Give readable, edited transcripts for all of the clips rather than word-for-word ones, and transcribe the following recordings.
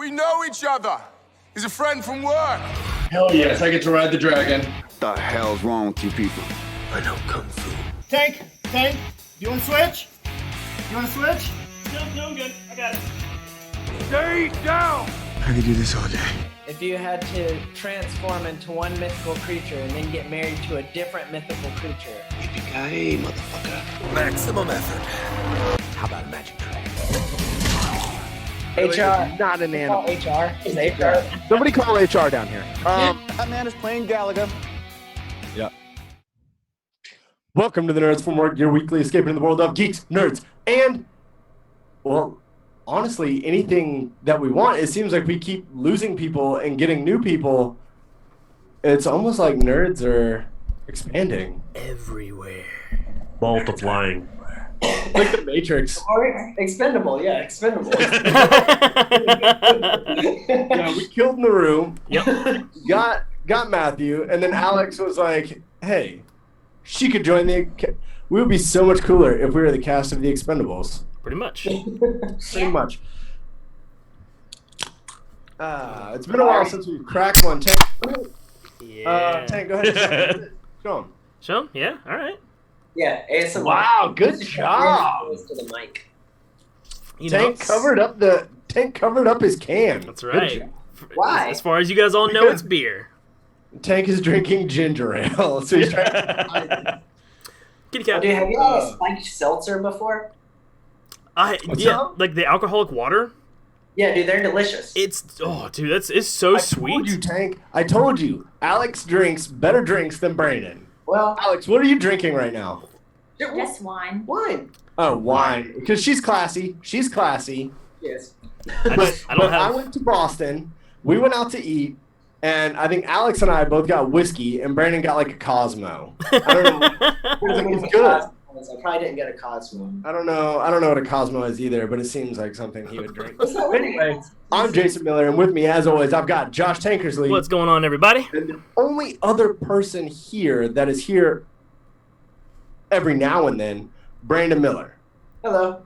We know each other. He's a friend from work. Hell yes, I get to ride the dragon. What the hell's wrong with you people? I know Kung Fu. Tank, you want to switch? No, I'm good. I got it. Stay down. I could do this all day. If you had to transform into one mythical creature and then get married to a different mythical creature. Yippee-ki-yay, motherfucker. Maximum effort. How about a magic trick? HR. Not an Call animal. HR. Is HR. Somebody call HR down here. That man is playing Galaga. Yeah. Welcome to the Nerds from Work, your weekly escape into the world of geeks, nerds, and, well, honestly, anything that we want. It seems like we keep losing people and getting new people. It's almost like nerds are expanding. Everywhere. Multiplying. Like the Matrix. Or expendable, yeah, expendable. Yeah, we killed Naru. Yep. Got Matthew, and then Alex was like, "Hey, she could join the. We would be so much cooler if we were the cast of the Expendables." Pretty much. Pretty much. It's been a while since we've cracked one. Tank, Yeah. Tank, go ahead. Show him. Show 'em? Yeah. All right. Yeah, ASMR. Wow, good job. Close to the mic. Tank covered up his can. That's Good right. job. Why? As far as you guys all know, it's beer. Tank is drinking ginger ale, so he's trying. Kitty cat. Dude, have you had a spiked seltzer before? Yeah, up? like the alcoholic water. Yeah, dude, they're delicious. It's it's so I sweet. told you, Tank. I told you. Alex drinks better drinks than Brandon. Well, Alex, what are you drinking right now? Just wine. wine. Oh, wine. Because she's classy. She's classy. Yes. I went to Boston. We went out to eat, and I think Alex and I both got whiskey, and Brandon got like a Cosmo. I don't know. It was good. I probably didn't get a Cosmo. I don't know what a Cosmo is either, but it seems like something he would drink. What's that one? Anyway, I'm Jason Miller, and with me, as always, I've got Josh Tankersley. What's going on, everybody? And the only other person here that is here every now and then, Brandon Miller. Hello.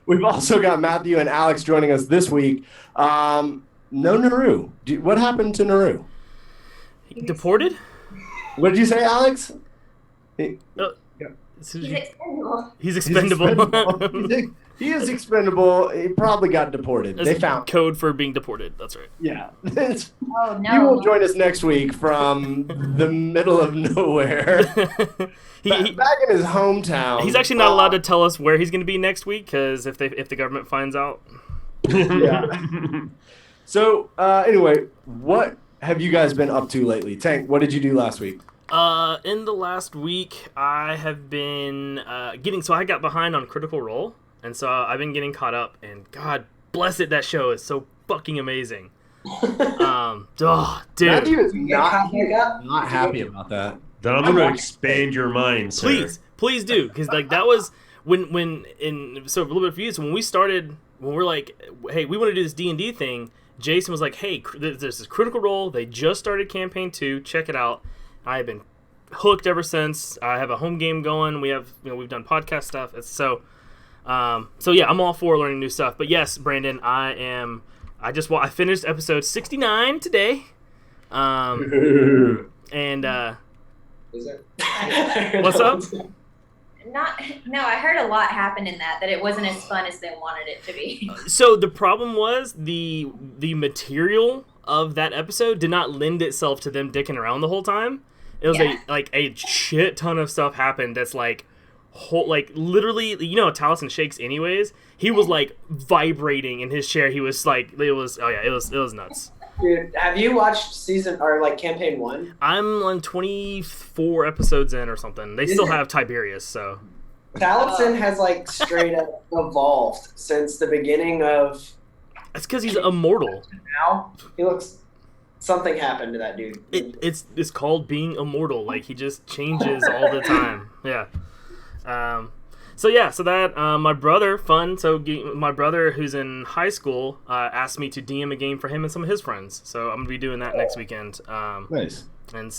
We've also got Matthew and Alex joining us this week. No Naru. What happened to Naru? Deported? What did you say, Alex? He's expendable. He's expendable. He is expendable. He probably got deported. That's They found. code for being deported. That's right. Yeah. Oh no. He will join us next week from the middle of nowhere. Back in his hometown. He's actually not allowed to tell us where he's going to be next week because if the government finds out. Yeah. So anyway, what have you guys been up to lately? Tank, what did you do last week? In the last week, I have been so I got behind on Critical Role, and so I've been getting caught up, and God bless it, that show is so fucking amazing. Dude. Matthew is not happy about that. Then I'm going to expand your mind, sir. Please do, because like that was so a little bit of you. So when we're like, hey, we want to do this D&D thing. Jason was like, hey, there's this Critical Role. They just started campaign 2. Check it out. I have been hooked ever since. I have a home game going. We've done podcast stuff. So yeah, I'm all for learning new stuff. But yes, Brandon, I finished episode 69 today. And Is it? what's up? I heard a lot happened in that it wasn't as fun as they wanted it to be. So the problem was the material of that episode did not lend itself to them dicking around the whole time. It was a shit ton of stuff happened that's like literally, Taliesin shakes anyways. He was like vibrating in his chair. He was like, it was nuts. Dude, have you watched campaign 1? I'm on 24 episodes in or something. They still have Tiberius, so. Taliesin has like straight up evolved since the beginning of. That's because he's immortal. Now he looks. Something happened to that dude. It's called being immortal. Like he just changes all the time. Yeah. So that my brother my brother who's in high school asked me to DM a game for him and some of his friends. So I'm gonna be doing that next weekend. Nice. And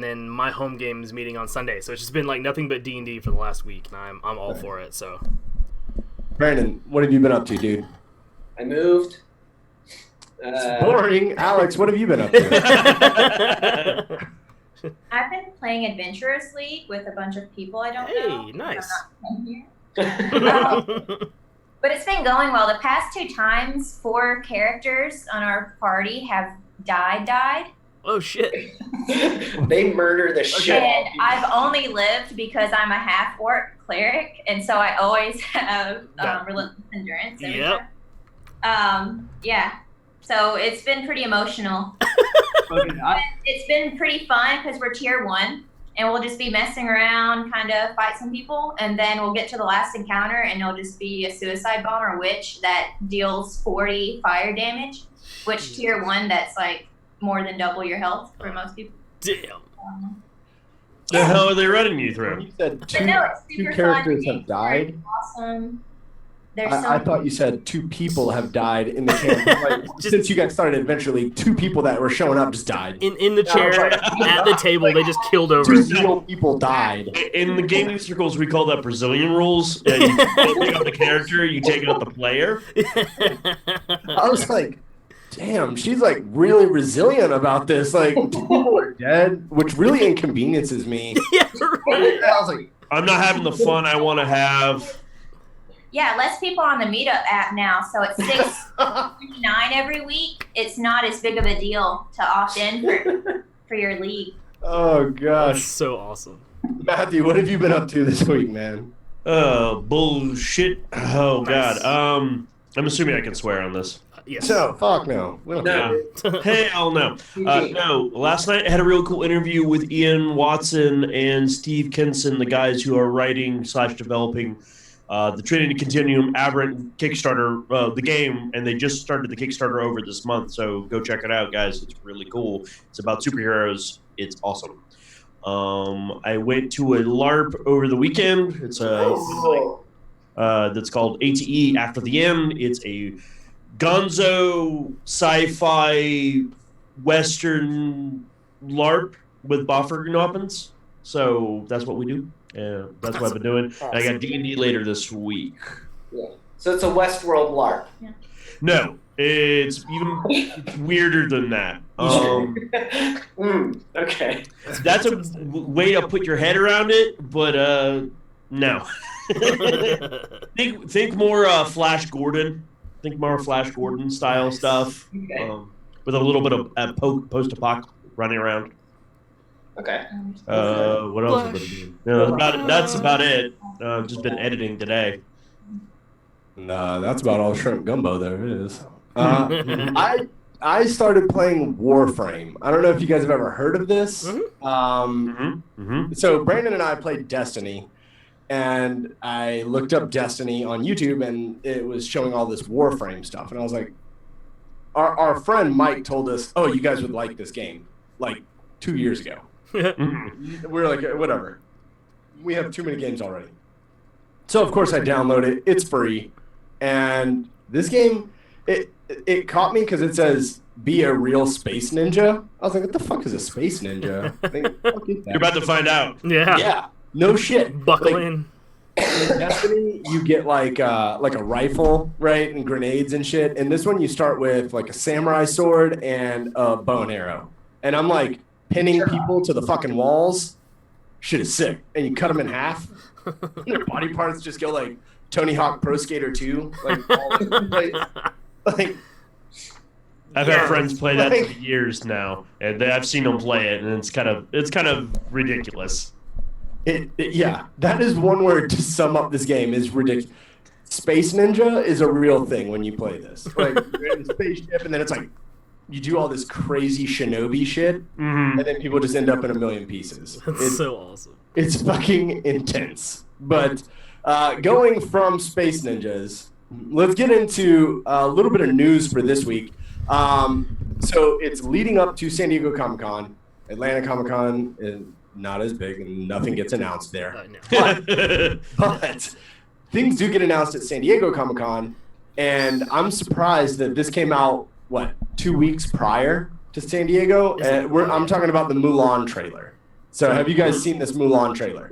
then my home game is meeting on Sunday. So it's just been like nothing but D&D for the last week, and I'm all for it. So. Brandon, what have you been up to, dude? I moved. Boring. Alex, what have you been up to? I've been playing Adventurers League with a bunch of people I don't know. Hey, nice. But it's been going well. The past 2 times, 4 characters on our party have died. Oh shit! They murder the shit. And I've only lived because I'm a half-orc cleric, and so I always have relentless endurance. every Yep. time. Yeah. So it's been pretty emotional. It's been pretty fun because we're tier 1, and we'll just be messing around, kind of fight some people, and then we'll get to the last encounter, and it'll just be a suicide bomb or witch that deals 40 fire damage, which tier 1, that's like more than double your health for most people. Damn. The hell are they running you through? You said But two, no, it's two super characters fun. have died. It's awesome. There's so I thought you said 2 people have died in the camp. Like, since you guys started Adventure League, 2 people that were showing up just died. In the chair at the table, they just killed over. 2 real people died. In the gaming circles, we call that Brazilian rules. And you don't take out the character, you take out the player. I was like, damn, she's like really resilient about this. Like, 2 people are dead, which really inconveniences me. Yeah, right. I was like, I'm not having the fun I want to have. Yeah, less people on the Meetup app now, so it's $6.99 every week. It's not as big of a deal to opt in for your league. oh That's gosh. so awesome. Matthew, what have you been up to this week, man? Bullshit. Oh, Nice. God. I'm assuming I can swear on this. Yes. So, fuck no. We don't No. Hell no. No, last night I had a real cool interview with Ian Watson and Steve Kinson, the guys who are writing / developing the Trinity Continuum Aberrant Kickstarter, the game, and they just started the Kickstarter over this month, so go check it out, guys. It's really cool. It's about superheroes. It's awesome. I went to a LARP over the weekend. It's that's called ATE After the End. It's a gonzo sci-fi western LARP with buffer weapons. So that's what we do. Yeah, that's what I've been doing. And I got D&D later this week. Yeah. So it's a Westworld LARP. No, it's even weirder than that. Okay. That's a way to put your head around it, but no. think more Flash Gordon. Think more Flash Gordon style stuff, Okay. with a little bit of post-apoc running around. Okay. What else have I been doing? No, that's about it. Just been editing today. Nah, that's about all shrimp gumbo there is. I started playing Warframe. I don't know if you guys have ever heard of this. So Brandon and I played Destiny, and I looked up Destiny on YouTube, and it was showing all this Warframe stuff, and I was like, our friend Mike told us, "Oh, you guys would like this game," like 2 years ago. We were like, whatever. We have too many games already. So of course I download it. It's free, and this game, it caught me because it says be a real space ninja. I was like, what the fuck is a space ninja? You're about to find out. Yeah. Yeah, no shit. Buckle Like, in. in Destiny, you get like a rifle, right, and grenades and shit. And this one, you start with like a samurai sword and a bow and arrow. And I'm like pinning people to the fucking walls. Shit is sick. And you cut them in half. Their body parts just go like Tony Hawk Pro Skater 2, like all over the place. Like, I've had friends play that for years now, and I've seen them play it, and it's kind of ridiculous. Yeah, that is one word to sum up this game is ridiculous. Space Ninja is a real thing when you play this. Like, you're in a spaceship, and then it's like you do all this crazy shinobi shit, and then people just end up in a million pieces. That's so awesome. It's fucking intense. But going from Space Ninjas, let's get into a little bit of news for this week. So it's leading up to San Diego Comic-Con. Atlanta Comic-Con is not as big, and nothing gets announced there. But things do get announced at San Diego Comic-Con, and I'm surprised that this came out, 2 weeks prior to San Diego? I'm talking about the Mulan trailer. So have you guys seen this Mulan trailer?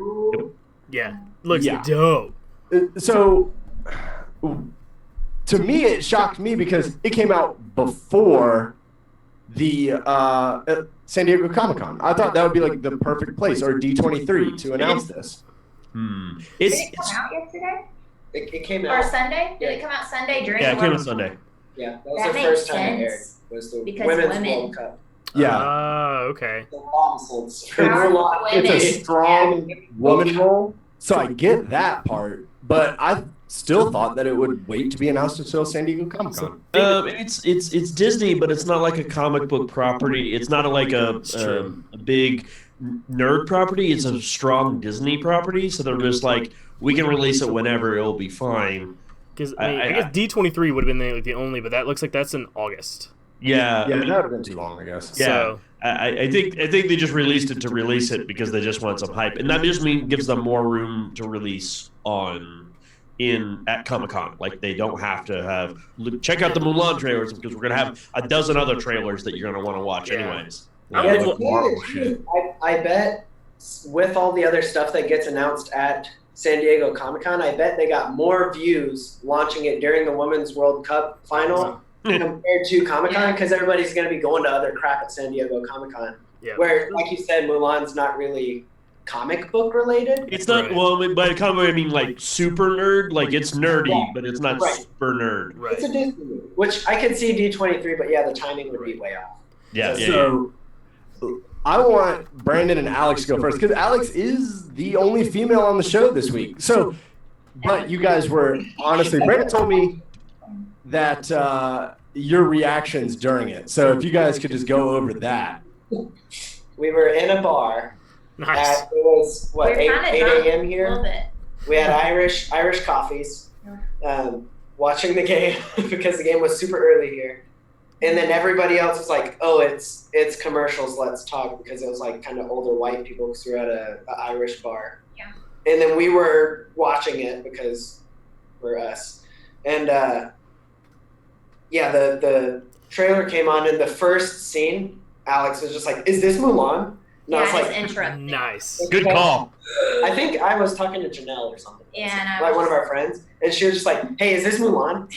Yeah. Looks dope. So to me, it shocked me because it came out before the San Diego Comic-Con. I thought that would be like the perfect place, or D23, to announce this. Did it come out yesterday It came or out. Sunday? Did it come out Sunday during? Yeah, the it came World out Sunday. Yeah, that was That the makes first time it aired. sense, Was the because Women's women. World Cup. Yeah. Okay. The nonsense. Powerful It's a women. strong woman role, so I get that part, but I still thought that it would wait to be announced until San Diego Comic-Con. It's Disney, but it's not like a comic book property. It's not like a big nerd property. It's a strong Disney property. So they're just like, we can release it whenever, it'll be fine. Because I guess D23 would have been the only, but that looks like that's in August. Yeah, Yeah, that would have been too long, I guess. Yeah, So- I think they just released it to release it because they just want some hype, and that just gives them more room to release at Comic-Con. Like they don't have to have check out the Mulan trailers because we're gonna have a dozen other trailers that you're gonna want to watch Yeah. anyways. I Yeah, don't the know thing is, too, I bet with all the other stuff that gets announced at San Diego Comic-Con, I bet they got more views launching it during the Women's World Cup final compared to Comic-Con because everybody's going to be going to other crap at San Diego Comic-Con. Yeah. Where, like you said, Mulan's not really comic book related. It's not by comic I mean like super nerd. Like it's nerdy, Yeah. but it's not Right. super nerd. Right. It's a Disney movie, which I could see D23, but yeah, the timing would be way off. Yeah, So I want Brandon and Alex to go first because Alex is the only female on the show this week. So, but you guys were honestly, Brandon told me that your reactions during it. So if you guys could just go over that. We were in a bar. Nice. It was what We're 8 kinda drunk a.m. a here. little bit. We had Irish coffees, watching the game because the game was super early here, and then everybody else was like, "Oh, it's commercials. Let's talk," because it was like kind of older white people because we were at a Irish bar. Yeah. And then we were watching it because we're us, and the trailer came on, and the first scene, Alex was just like, "Is this Mulan?" And I was like, interrupting. Nice. Good call. I think I was talking to Janelle or something. Yeah, and I like was one of our friends, and she was just like, "Hey, is this Mulan?"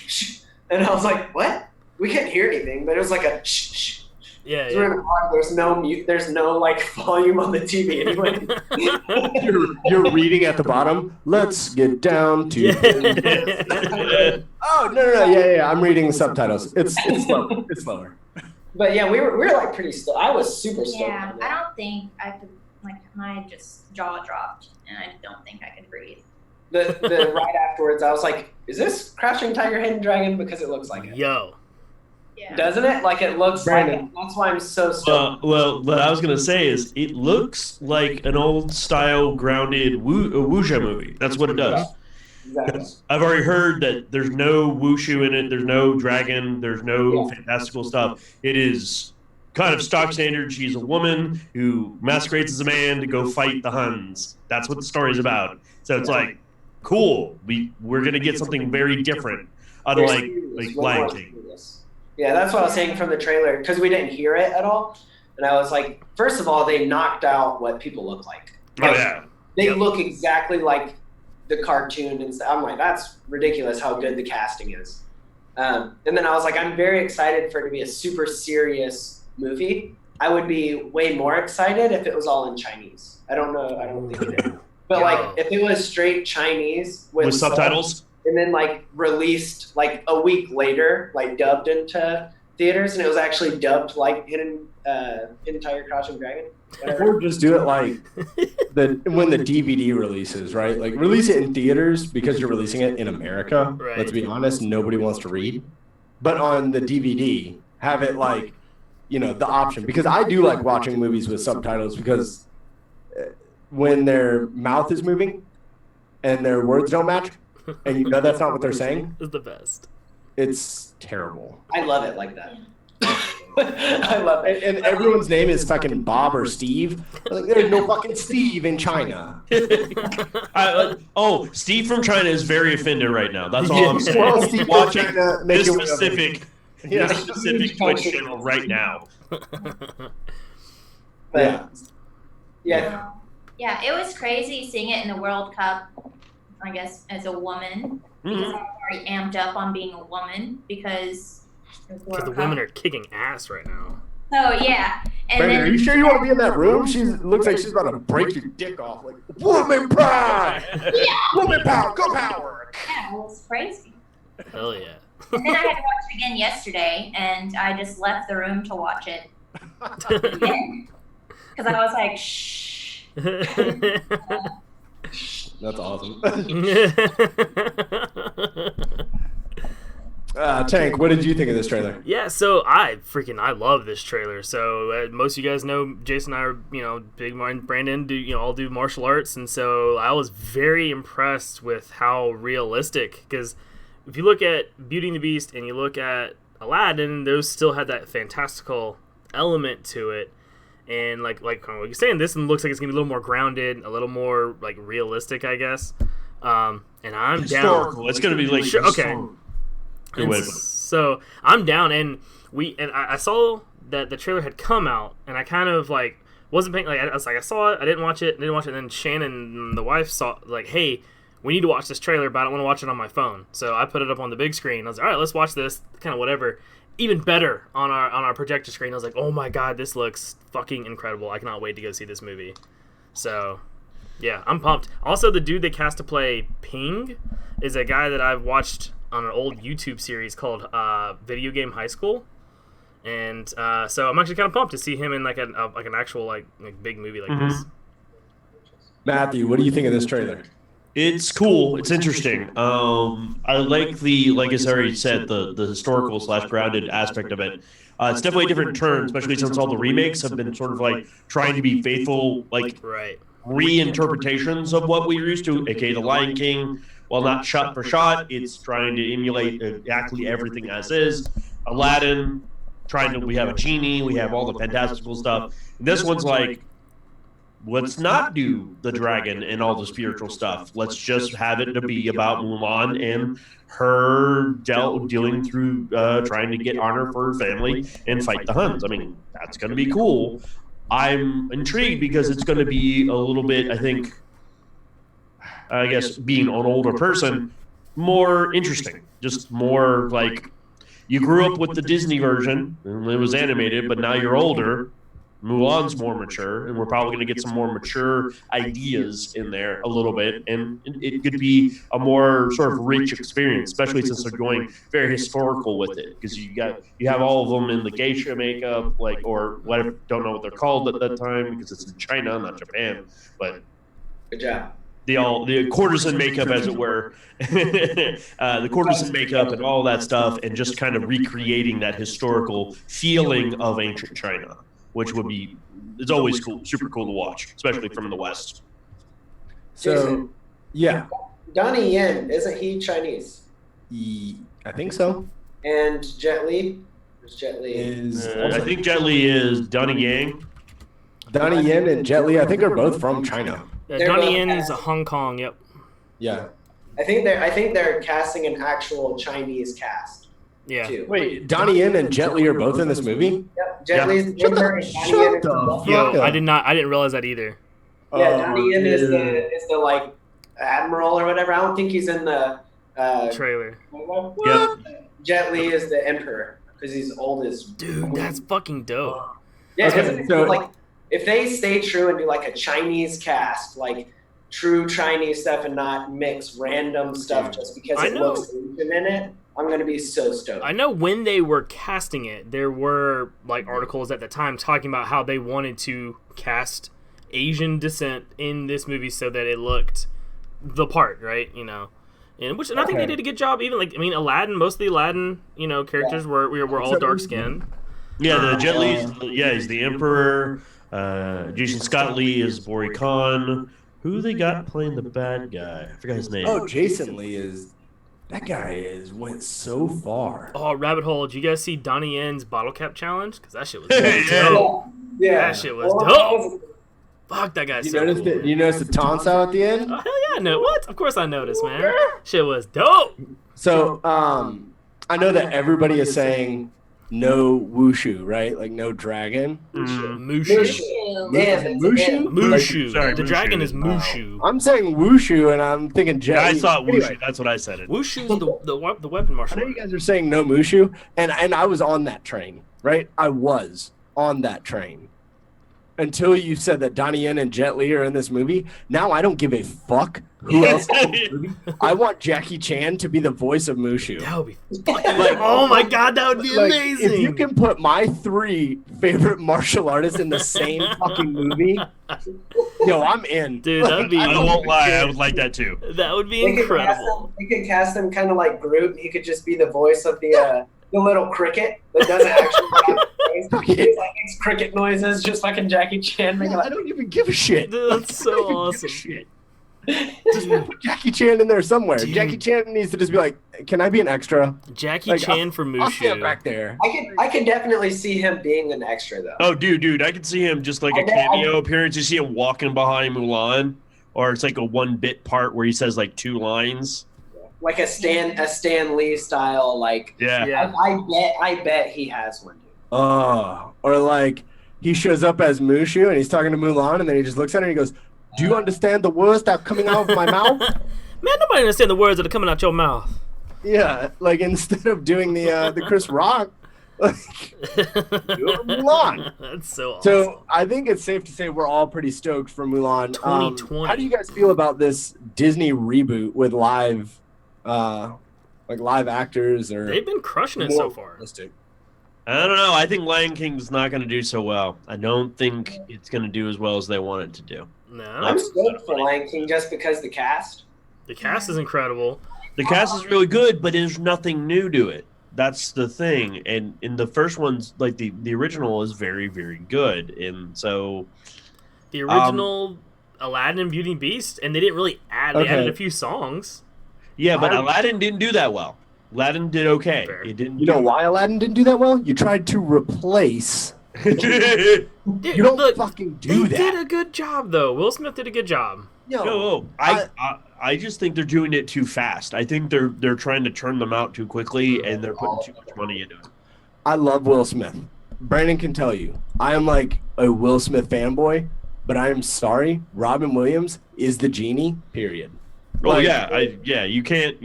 And I was like, "What?" We couldn't hear anything, but it was like a shh, shh. Yeah. We're in a bar, there's no mute. There's no like volume on the TV anyway. You're reading at the bottom. Let's get down to. Oh no! Yeah. I'm reading the subtitles. It's slow. It's slower. But yeah, we were like pretty still. I was super stoked. Yeah, on I it. don't think I could. Like my just jaw dropped, and I don't think I could breathe. The right afterwards, I was like, "Is this Crouching Tiger, Hidden Dragon?" Because it looks like it, Yo. Yeah. doesn't it? Like it looks Brandon. like it. That's why I'm so stoked. Well, what I was gonna say is it looks like an old style grounded wuxia movie. That's what it does. Exactly. I've already heard that there's no wushu in it. There's no dragon. There's no fantastical stuff. It is kind of stock standard. She's a woman who masquerades as a man to go fight the Huns. That's what the story's about. So it's like, cool. We're gonna get something very different out of Very like serious, way Lion more King. serious. Yeah, that's what I was saying from the trailer because we didn't hear it at all, and I was like, first of all, they knocked out what people look like. Oh yeah. They look exactly like the cartoon, and I'm like, that's ridiculous how good the casting is. And then I was like, I'm very excited for it to be a super serious movie. I would be way more excited if it was all in Chinese. I don't know. I don't think it is. But like, if it was straight Chinese with subtitles, and then like released like a week later, like dubbed into theaters, and it was actually dubbed like Hidden Tiger, Crouching Dragon. Or just do it like when the DVD releases, right? Like release it in theaters because you're releasing it in America. Right. Let's be honest, nobody wants to read. But on the DVD, have it like, the option. Because I do like watching movies with subtitles because when their mouth is moving and their words don't match, and that's not what they're saying, It's the best. it's terrible. I love it like that. I love it. And everyone's name is fucking Bob or Steve. Like, there's no fucking Steve in China. Steve from China is very offended right now. That's all I'm saying. Well, Steve Watching from China, make this it whatever. specific Twitch channel right now. But, Yeah, it was crazy seeing it in the World Cup. I guess as a woman, because I was already amped up on being a woman because the women are kicking ass right now. So yeah, and Brandon, then are you sure you want to be in that room? She looks like she's about to break your dick off. Like, woman power! Woman power! Go power! yeah, it was crazy. Hell yeah. And then I had to watch it again yesterday, and I just left the room to watch it again because I was like, shh. That's awesome. Tank, what did you think of this trailer? Yeah, so I love this trailer. So most of you guys know Jason and I are, big Brandon all do martial arts, and so I was very impressed with how realistic, because if you look at Beauty and the Beast and you look at Aladdin, those still had that fantastical element to it. And like what you're saying, this one looks like it's gonna be a little more grounded, a little more like realistic, I guess. And I'm historical. down. It's gonna be like okay. So I'm down, and I saw that the trailer had come out, and I kind of like wasn't paying. Like I was like, I saw it, I didn't watch it, and then Shannon, the wife, saw like, hey, we need to watch this trailer, but I don't want to watch it on my phone. So I put it up on the big screen. I was like, all right, let's watch this, kind of whatever. Even better on our projector screen. I was like, oh my god, this looks fucking incredible. I cannot wait to go see this movie. So yeah, I'm pumped. Also, the dude they cast to play Ping is a guy that I've watched on an old YouTube series called Video Game High School, and so I'm actually kind of pumped to see him in like an actual like big movie like this. Matthew, what do you think of this trailer? It's cool. It's interesting. I like like I already said, the historical / grounded aspect of it. It's definitely a different turn, especially since all the remakes have been sort of like trying to be faithful, like reinterpretations of what we were used to, aka The Lion King. While not shot for shot, it's trying to emulate exactly everything as is. Aladdin, we have a genie, we have all the fantastical stuff. And this one's like, let's not do the dragon and all the spiritual stuff. Let's just have it to be about Mulan and her dealing through trying to get honor for her family and fight the Huns. I mean, that's going to be cool. I'm intrigued because it's going to be a little bit, I guess, being an older person, more interesting. Just more like, you grew up with the Disney version, and it was animated, but now you're older. Mulan's more mature, and we're probably going to get some more mature ideas in there a little bit, and it could be a more sort of rich experience, especially since they're going very historical with it, because you have all of them in the geisha makeup, or whatever, don't know what they're called at that time because it's in China, not Japan, but good job. The courtesan makeup, as it were, the courtesan makeup and all that stuff, and just kind of recreating that historical feeling of ancient China, which it's always cool, super cool to watch, especially from the West. So, yeah. Donnie Yen, isn't he Chinese? I think so. And Jet Li? Jet Li I think Jet Li is Donnie Yang. Donnie Yen and Jet Li, I think, are both from China. Yeah, Donnie Yen is a Hong Kong. Yep. Yeah. I think they're casting an actual Chinese cast. Yeah. Too. Wait, Donnie Yen and Jet Li are both in this movie? Yep. Jet Li's the Emperor and Donnie Yen is the Yo, I didn't realize that either. Yeah, Donnie Yen is the like admiral or whatever. I don't think he's in the trailer. Yep. Jet Li is the Emperor because he's old as. Dude, that's fucking dope. Yeah, Okay, so like if they stay true and do like a Chinese cast, like true Chinese stuff, and not mix random stuff just because it looks Asian in it, I'm gonna be so stoked. I know when they were casting it, there were like articles at the time talking about how they wanted to cast Asian descent in this movie so that it looked the part, right? And I think they did a good job. Even Aladdin, most of the Aladdin, characters were all dark skinned. Yeah, the Jet Li, he's the Emperor. Jason Scott Lee is Bori Khan. Who they got playing the bad guy? I forgot his name. Oh, Jason Lee is. That guy went so far. Oh, rabbit hole! Did you guys see Donnie Yen's bottle cap challenge? Because that shit was dope. Yeah, that shit was dope. Fuck, that guy's so cool. You notice the taunts out at the end? Oh, hell yeah, no. What? Of course I noticed, man. Shit was dope. So, I know that everybody is saying no wushu, right? Like no dragon. Mushu. It's an Mushu? Mushu. Sorry, The Mushu. dragon is Mushu. I'm saying Wushu, and I'm thinking Jet I Li. thought Wushu. Anyway, That's what I said. It. Wushu's the weapon I martial know you art. guys are saying no Mushu, and I was on that train, right? I was on that train. Until you said that Donnie Yen and Jet Li are in this movie. Now I don't give a fuck who else is in this movie. I want Jackie Chan to be the voice of Mushu. That would be fucking oh my god, that would be Like, amazing. if you can put my 3 favorite martial artists in the same fucking movie, yo, I'm in. Dude, that'd be I won't lie. I would like that too. that would be They could incredible. cast him kind of like Groot, and he could just be the voice of the little cricket that doesn't actually have a voice. He's like makes cricket noises, just fucking Jackie Chan making I like, don't even give a shit. Dude, that's so I don't even give a awesome. shit. Just put Jackie Chan in there somewhere. Dude. Jackie Chan needs to just be like, "Can I be an extra?" Jackie Like, Chan for I'll stand Mushu. back there. I could definitely see him being an extra though. Oh, dude, I could see him just like a cameo appearance. You see him walking behind Mulan, or it's like a 1-bit part where he says like 2 lines. Like a Stan Lee style, like Yeah. I bet he has one, dude. Or like he shows up as Mushu and he's talking to Mulan, and then he just looks at her and he goes, "Do you understand the words that are coming out of my mouth?" Man, nobody understand the words that are coming out your mouth. Yeah, like instead of doing the Chris Rock, like do it with Mulan. That's so awesome. So I think it's safe to say we're all pretty stoked for Mulan. 2020. How do you guys feel about this Disney reboot with live actors? Or They've been crushing it so far. realistic? I don't know. I think Lion King's not going to do so well. I don't think it's going to do as well as they want it to do. No, I'm stoked for Lion King just because the cast. the cast is incredible. The cast is really good, but there's nothing new to it. That's the thing. And in the first one's, like the original is very, very good. And so The original Aladdin and Beauty and Beast, and they didn't really add. They Okay. added a few songs. yeah, but Aladdin didn't do that well. Aladdin did okay. Fair. It didn't. You know why Aladdin didn't do that well? You tried to replace. Dude, You don't look, fucking do they that. did a good job though. Will Smith did a good job. No, I just think they're doing it too fast. I think they're trying to turn them out too quickly, and they're putting too much money into it. I love Will Smith. Brandon can tell you, I am like a Will Smith fanboy, but I am sorry, Robin Williams is the genie. Period. Oh Like- yeah, you can't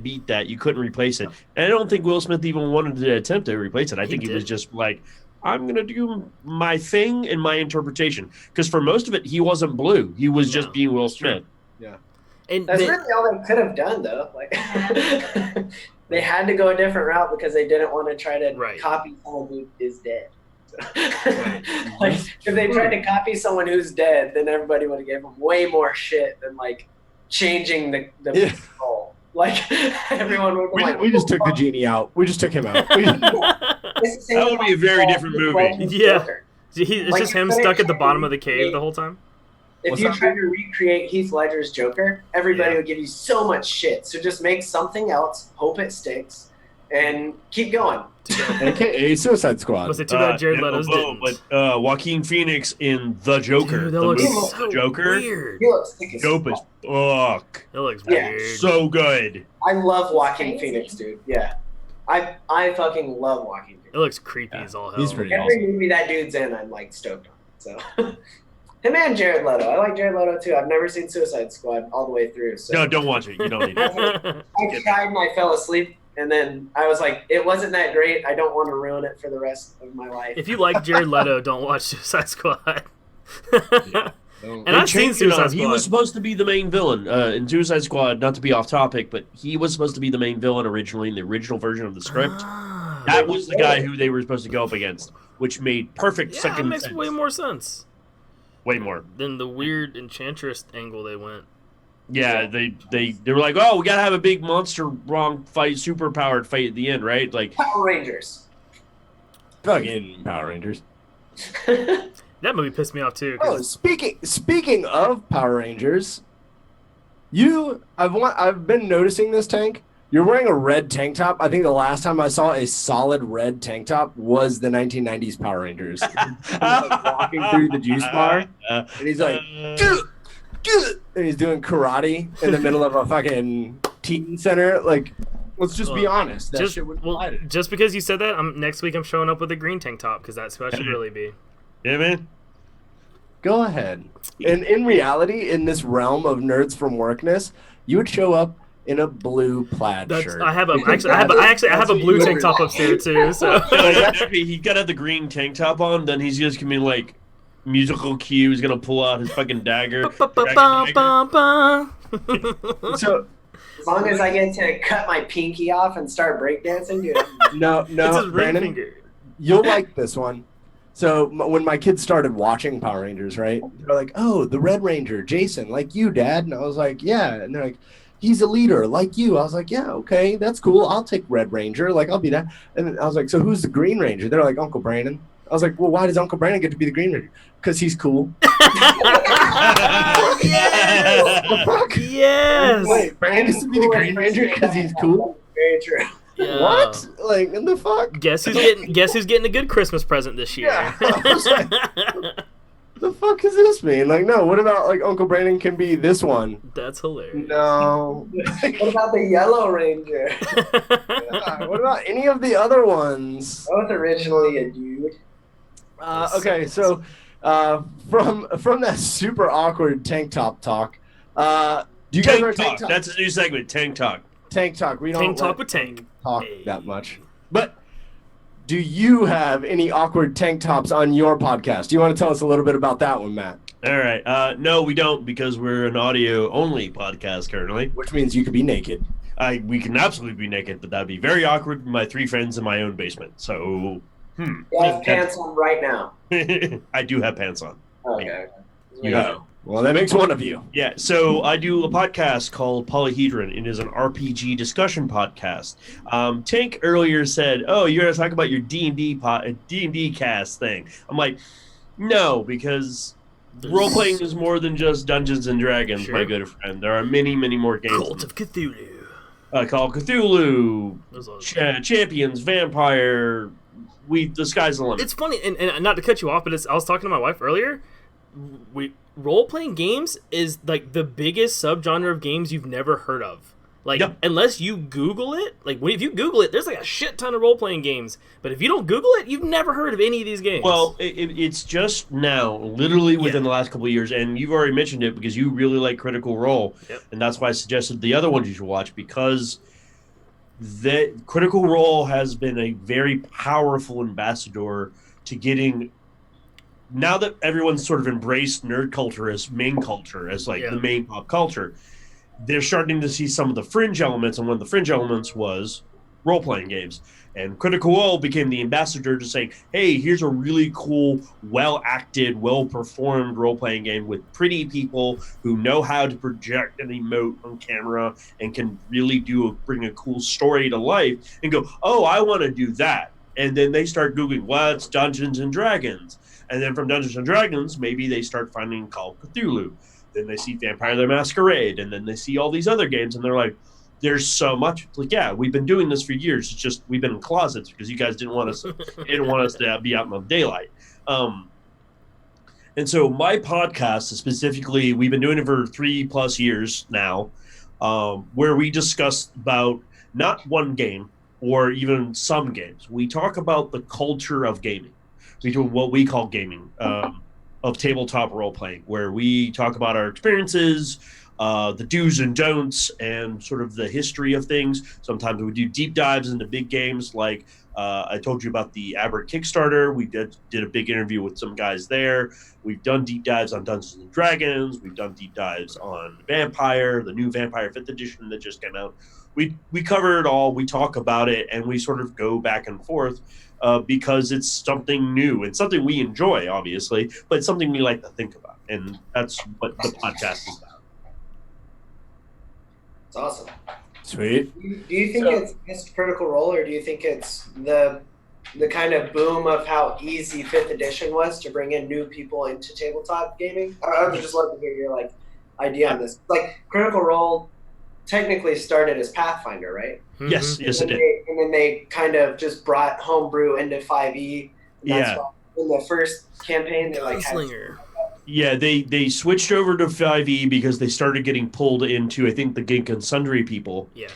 beat that. You couldn't replace it. And I don't think Will Smith even wanted to attempt to replace it. I think he was just like, I'm gonna do my thing and my interpretation. Because for most of it, he wasn't Blue. He was just being Will Smith. And That's they- really all they could have done, though. Like, they had to go a different route because they didn't want to try to Right. copy someone who is dead. Like, if they tried to copy someone who's dead, then everybody would have given them way more shit than like changing the Yeah. role. Like everyone would be like, We just took the genie out. We just took him out. We- It's the same That would be a very different Heath movie. Ledger's Yeah. Joker. it's Like, just him you couldn't stuck at the try bottom to of the cave recreate- the whole time. If What's you that? try to recreate Heath Ledger's Joker, everybody Yeah. will give you so much shit. So just make something else, hope it sticks, and keep going. AKA Suicide Squad. Was it too bad Jared Leto's didn't? But Joaquin Phoenix in The Joker, Dude, the that looks movie so The Joker, weird. He looks sick as dope as fuck. fuck. It looks Yeah. weird. So good. I love Joaquin Crazy. Phoenix, dude. Yeah. I fucking love Joaquin Phoenix. It looks creepy as all hell. He's pretty Every movie that dude's in, I'm like stoked on. So him and Jared Leto. I like Jared Leto too. I've never seen Suicide Squad all the way through. So No, don't watch it. You don't need it. I tried and I fell asleep, and then I was like, it wasn't that great. I don't want to ruin it for the rest of my life. If you like Jared Leto, don't watch Suicide Squad. And They I've seen changed it on. Suicide He Squad. was supposed to be the main villain in Suicide Squad. Not to be off topic, but he was supposed to be the main villain originally in the original version of the script. Ah. That was the guy who they were supposed to go up agaast, which made perfect Yeah, it second makes sense. way more sense Way more. than the weird Enchantress angle they went. Yeah, they were like, oh, we gotta have a big monster wrong fight, super powered fight at the end, right? Like, Power Rangers. Fucking Power Rangers. That movie pissed me off too. 'cause- Oh, speaking of Power Rangers, I've been noticing this, Tank. You're wearing a red tank top. I think the last time I saw a solid red tank top was the 1990s Power Rangers. He's like walking through the juice bar, and he's like, and he's doing karate in the middle of a fucking teen center. Like, let's just be honest. That shit would well, just because you said that, next week I'm showing up with a green tank top because that's who I should really be. yeah, man. Go ahead. And in reality, in this realm of nerds from workness, you would show up in a blue plaid shirt. I have a blue tank top upstairs too. So he got to have the green tank top on. Then he's just gonna be like musical cue. He's gonna pull out his fucking dagger. So as long as I get to cut my pinky off and start breakdancing, dude. No, it's his ring Brandon, finger. you'll like this one. So when my kids started watching Power Rangers, right? They're like, "Oh, the Red Ranger, Jason, like you, Dad." And I was like, "Yeah." And they're like, "He's a leader, like you." I was like, "Yeah, okay, that's cool. I'll take Red Ranger. Like, I'll be that." And I was like, "So who's the Green Ranger?" They're like, "Uncle Brandon." I was like, "Well, why does Uncle Brandon get to be the Green Ranger?" Because he's cool. Yes. The fuck? Yes. Wait, Brandon gets to be the Green Ranger because he's cool? Very true. Yeah. What? Like, in the fuck? Guess who's getting a good Christmas present this year? Yeah. I was like, the fuck does this mean? Like, no, what about, like, Uncle Brandon can be this one? That's hilarious. No. What about the Yellow Ranger? Yeah, what about any of the other ones? I was originally a dude. Okay, so from that super awkward tank top talk, do you guys wear Tank tank Talk. top? That's a new segment. Tank Talk. Tank talk. We don't Tank talk let with Tank. talk that much. But do you have any awkward tank tops on your podcast? Do you want to tell us a little bit about that one, Matt? All right. No, we don't because we're an audio-only podcast currently. Which means you could be naked. We can absolutely be naked, but that'd be very awkward with my 3 friends in my own basement. So, You have pants on right now. I do have pants on. Okay. Yeah. Well, that makes one of you. Yeah, so I do a podcast called Polyhedron. It is an RPG discussion podcast. Tank earlier said, "Oh, you're going to talk about your D&D cast thing." I'm like, no, because role-playing is more than just Dungeons and Dragons, Sure. my good friend. There are many, many more games. Cult of Cthulhu. Call of Cthulhu, Those are- Champions, Vampire. The sky's the limit. It's funny, and not to cut you off, but I was talking to my wife earlier. Role-playing games is like the biggest subgenre of games you've never heard of. Like, Yep. unless you Google it, like if you Google it, there's like a shit ton of role-playing games. But if you don't Google it, you've never heard of any of these games. Well, it's just now, literally within the last couple of years, and you've already mentioned it because you really like Critical Role, and that's why I suggested the other ones you should watch, because the Critical Role has been a very powerful ambassador to getting. Now that everyone's sort of embraced nerd culture as main culture, as like the main pop culture, they're starting to see some of the fringe elements, and one of the fringe elements was role-playing games. And Critical Role became the ambassador to say, hey, here's a really cool, well-acted, well-performed role-playing game with pretty people who know how to project and emote on camera and can really bring a cool story to life and go, oh, I want to do that. And then they start Googling, what's Dungeons and Dragons? And then from Dungeons and Dragons, maybe they start finding Call of Cthulhu. Then they see Vampire the Masquerade, and then they see all these other games, and they're like, there's so much. It's like, yeah, we've been doing this for years. It's just we've been in closets because you guys didn't want us to be out in the daylight. And so my podcast is specifically, we've been doing it for 3+ years now, where we discuss about not one game or even some games. We talk about the culture of gaming. We do what we call gaming, of tabletop role-playing, where we talk about our experiences, the do's and don'ts, and sort of the history of things. Sometimes we do deep dives into big games, like I told you about the Aberrant Kickstarter. We did a big interview with some guys there. We've done deep dives on Dungeons and Dragons. We've done deep dives on Vampire, the new Vampire 5th edition that just came out. We cover it all. We talk about it, and we sort of go back and forth. Because it's something new and something we enjoy, obviously, but it's something we like to think about, and that's what the podcast is about. It's awesome. Sweet. Do you think it's just Critical Role, or do you think it's the kind of boom of how easy 5th edition was to bring in new people into tabletop gaming? I would just love to hear your idea on this. Like, Critical Role technically started as Pathfinder, right? Yes, it did. And then they kind of just brought homebrew into 5e. That's why in the first campaign, they Gunslinger. Yeah, they switched over to 5e because they started getting pulled into, I think, the Gink and Sundry people. Yeah.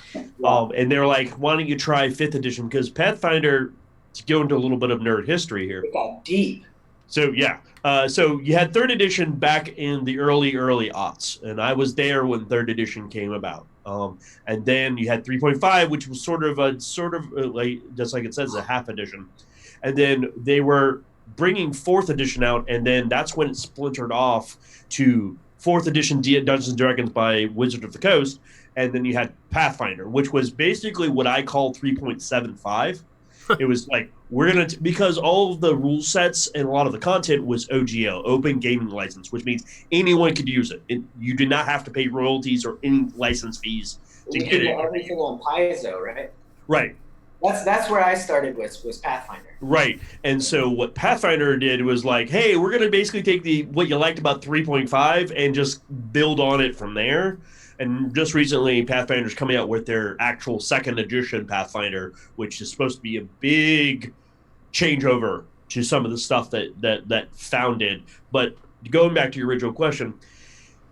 And they're like, why don't you try 5th edition? Because Pathfinder, to go into a little bit of nerd history here. It got deep. So, yeah, So you had third edition back in the early aughts, and I was there when third edition came about. And then you had 3.5, which was sort of like, just like it says, a half edition. And then they were bringing fourth edition out, and then that's when it splintered off to fourth edition Dungeons and Dragons by Wizard of the Coast. And then you had Pathfinder, which was basically what I call 3.75. It was like, we're going to, because all of the rule sets and a lot of the content was OGL, Open Gaming License, which means anyone could use it. You do not have to pay royalties or any license fees to get it. Everything on Paizo, right? Right. That's where I started was Pathfinder. Right. And so what Pathfinder did was like, hey, we're going to basically take what you liked about 3.5 and just build on it from there. And just recently, Pathfinder's coming out with their actual second edition Pathfinder, which is supposed to be a big changeover to some of the stuff that founded. But going back to your original question,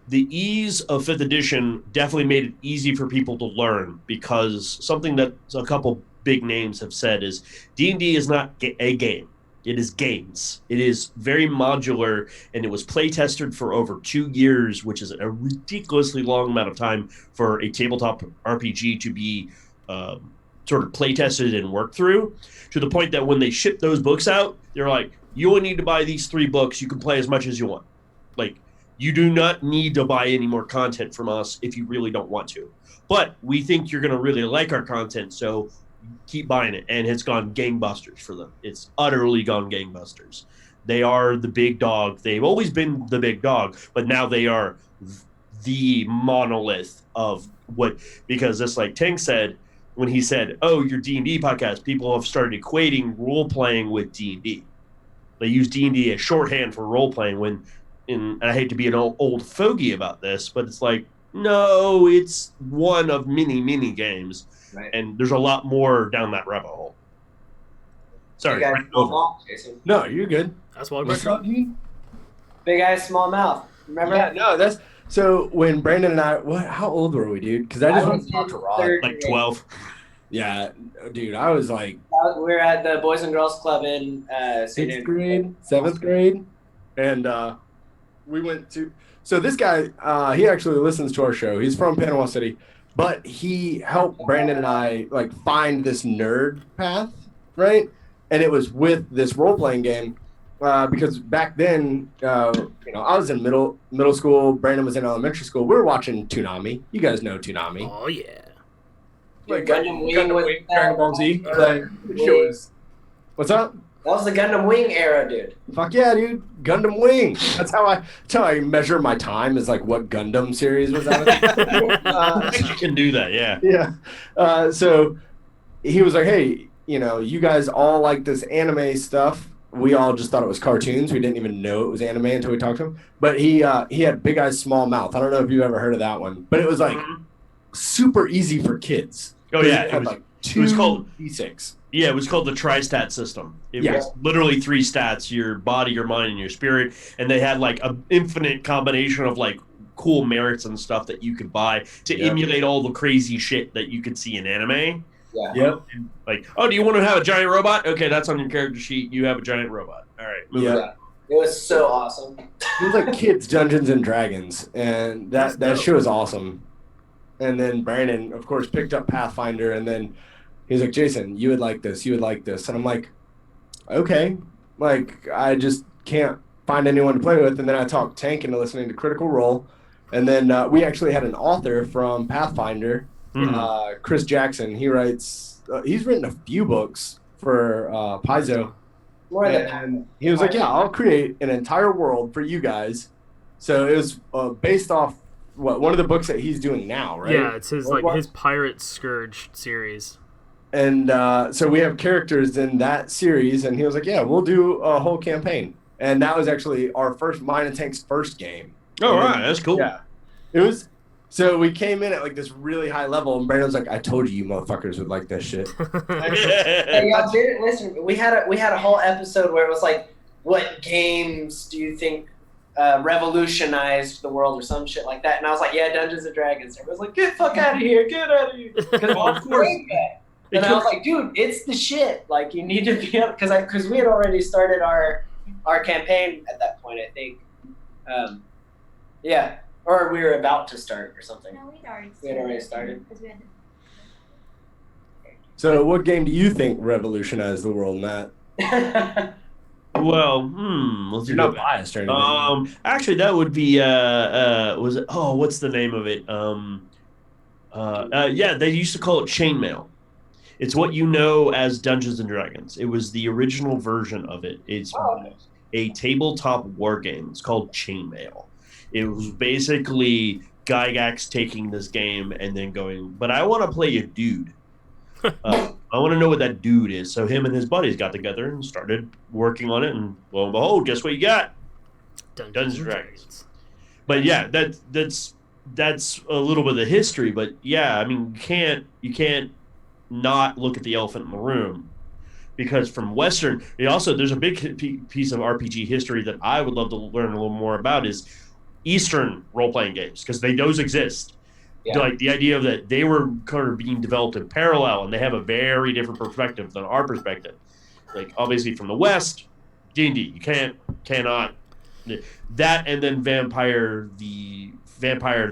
the ease of fifth edition definitely made it easy for people to learn, because something that a couple big names have said is D&D is not a game. It is games. It is very modular, and it was play tested for over 2 years, which is a ridiculously long amount of time for a tabletop RPG to be sort of play tested and worked through, to the point that when they shipped those books out, they're like, you only need to buy these 3 books. You can play as much as you want. Like, you do not need to buy any more content from us if you really don't want to. But we think you're going to really like our content, so keep buying it. And it's gone gangbusters for them. It's utterly gone gangbusters. They are the big dog. They've always been the big dog, but now they are the monolith of what, because just like Tank said, when he said, oh, your D&D podcast, people have started equating role-playing with D&D. They use D&D as shorthand for role-playing when, and I hate to be an old fogey about this, but it's like, no, it's one of many games. Right. And there's a lot more down that rabbit hole. Sorry. No, you're good. That's what What's up, dude? Big eyes, small mouth. Remember? Yeah, no, that's so when Brandon and I, how old were we, dude? Because I just want to talk to Rod. Like 12. Yeah, dude, I was like, we were at the Boys and Girls Club in 6th grade, 7th grade, and we went to. So this guy, he actually listens to our show. He's from Panama City. But he helped Brandon and I like find this nerd path, right? And it was with this role-playing game, because back then, I was in middle school. Brandon was in elementary school. We were watching Toonami. You guys know Toonami. Oh yeah. Like Gundam Wing, Dragon Ball Z. What's up? That was the Gundam Wing era, dude. Fuck yeah, dude. Gundam Wing. That's how I measure my time, is like what Gundam series was out. You can do that, yeah. Yeah. So he was like, hey, you guys all like this anime stuff. We all just thought it was cartoons. We didn't even know it was anime until we talked to him. But he had Big Eyes, Small Mouth. I don't know if you've ever heard of that one. But it was like super easy for kids. Oh, yeah. It was called D6. Yeah, it was called the tri-stat system. It was literally 3 stats: your body, your mind, and your spirit. And they had like an infinite combination of like cool merits and stuff that you could buy to emulate all the crazy shit that you could see in anime. Yeah. Yep. Like, oh, do you want to have a giant robot? Okay, that's on your character sheet. You have a giant robot. All right. Yeah. It was so awesome. It was like kids' Dungeons and Dragons, and that show was awesome. And then Brandon, of course, picked up Pathfinder, and then he's like, Jason, you would like this. You would like this. And I'm like, okay. Like, I just can't find anyone to play with. And then I talked Tank into listening to Critical Role. And then we actually had an author from Pathfinder, Chris Jackson. He writes, he's written a few books for Paizo. And he was like, yeah, I'll create an entire world for you guys. So it was based off one of the books that he's doing now, right? Yeah, it's his his Pirate Scourge series. And so we have characters in that series, and he was like, yeah, we'll do a whole campaign. And that was actually mine and Tank's first game. Oh, right, that's cool. Yeah. It was, so we came in at like this really high level, and Brandon was like, I told you motherfuckers would like this shit. Hey, y'all didn't listen. We had a whole episode where it was like, what games do you think revolutionized the world or some shit like that? And I was like, yeah, Dungeons and Dragons. Everyone's like, get the fuck out of here, get out of here. Of course. And I was like, dude, it's the shit. Like, you need to be up, because we had already started our our campaign at that point, I think. Yeah, or we were about to start or something. No, we'd already started. We had already started. Because we had to... So, what game do you think revolutionized the world, Matt? Well, let's You're go not back. biased or anything. Actually, that would be was it? Oh, what's the name of it? Yeah, they used to call it chainmail. It's what you know as Dungeons and Dragons. It was the original version of it. It's a tabletop war game. It's called Chainmail. It was basically Gygax taking this game and then going, but I want to play a dude. I want to know what that dude is. So him and his buddies got together and started working on it. And lo and behold, guess what you got? Dungeons and Dragons. But yeah, that's a little bit of the history. But yeah, I mean, you can't not look at the elephant in the room, because from Western, there's a big piece of RPG history that I would love to learn a little more about is Eastern role-playing games, because those exist. Yeah. Like the idea of that they were kind of being developed in parallel, and they have a very different perspective than our perspective. Like obviously from the West, D&D, you cannot that, and then Vampire the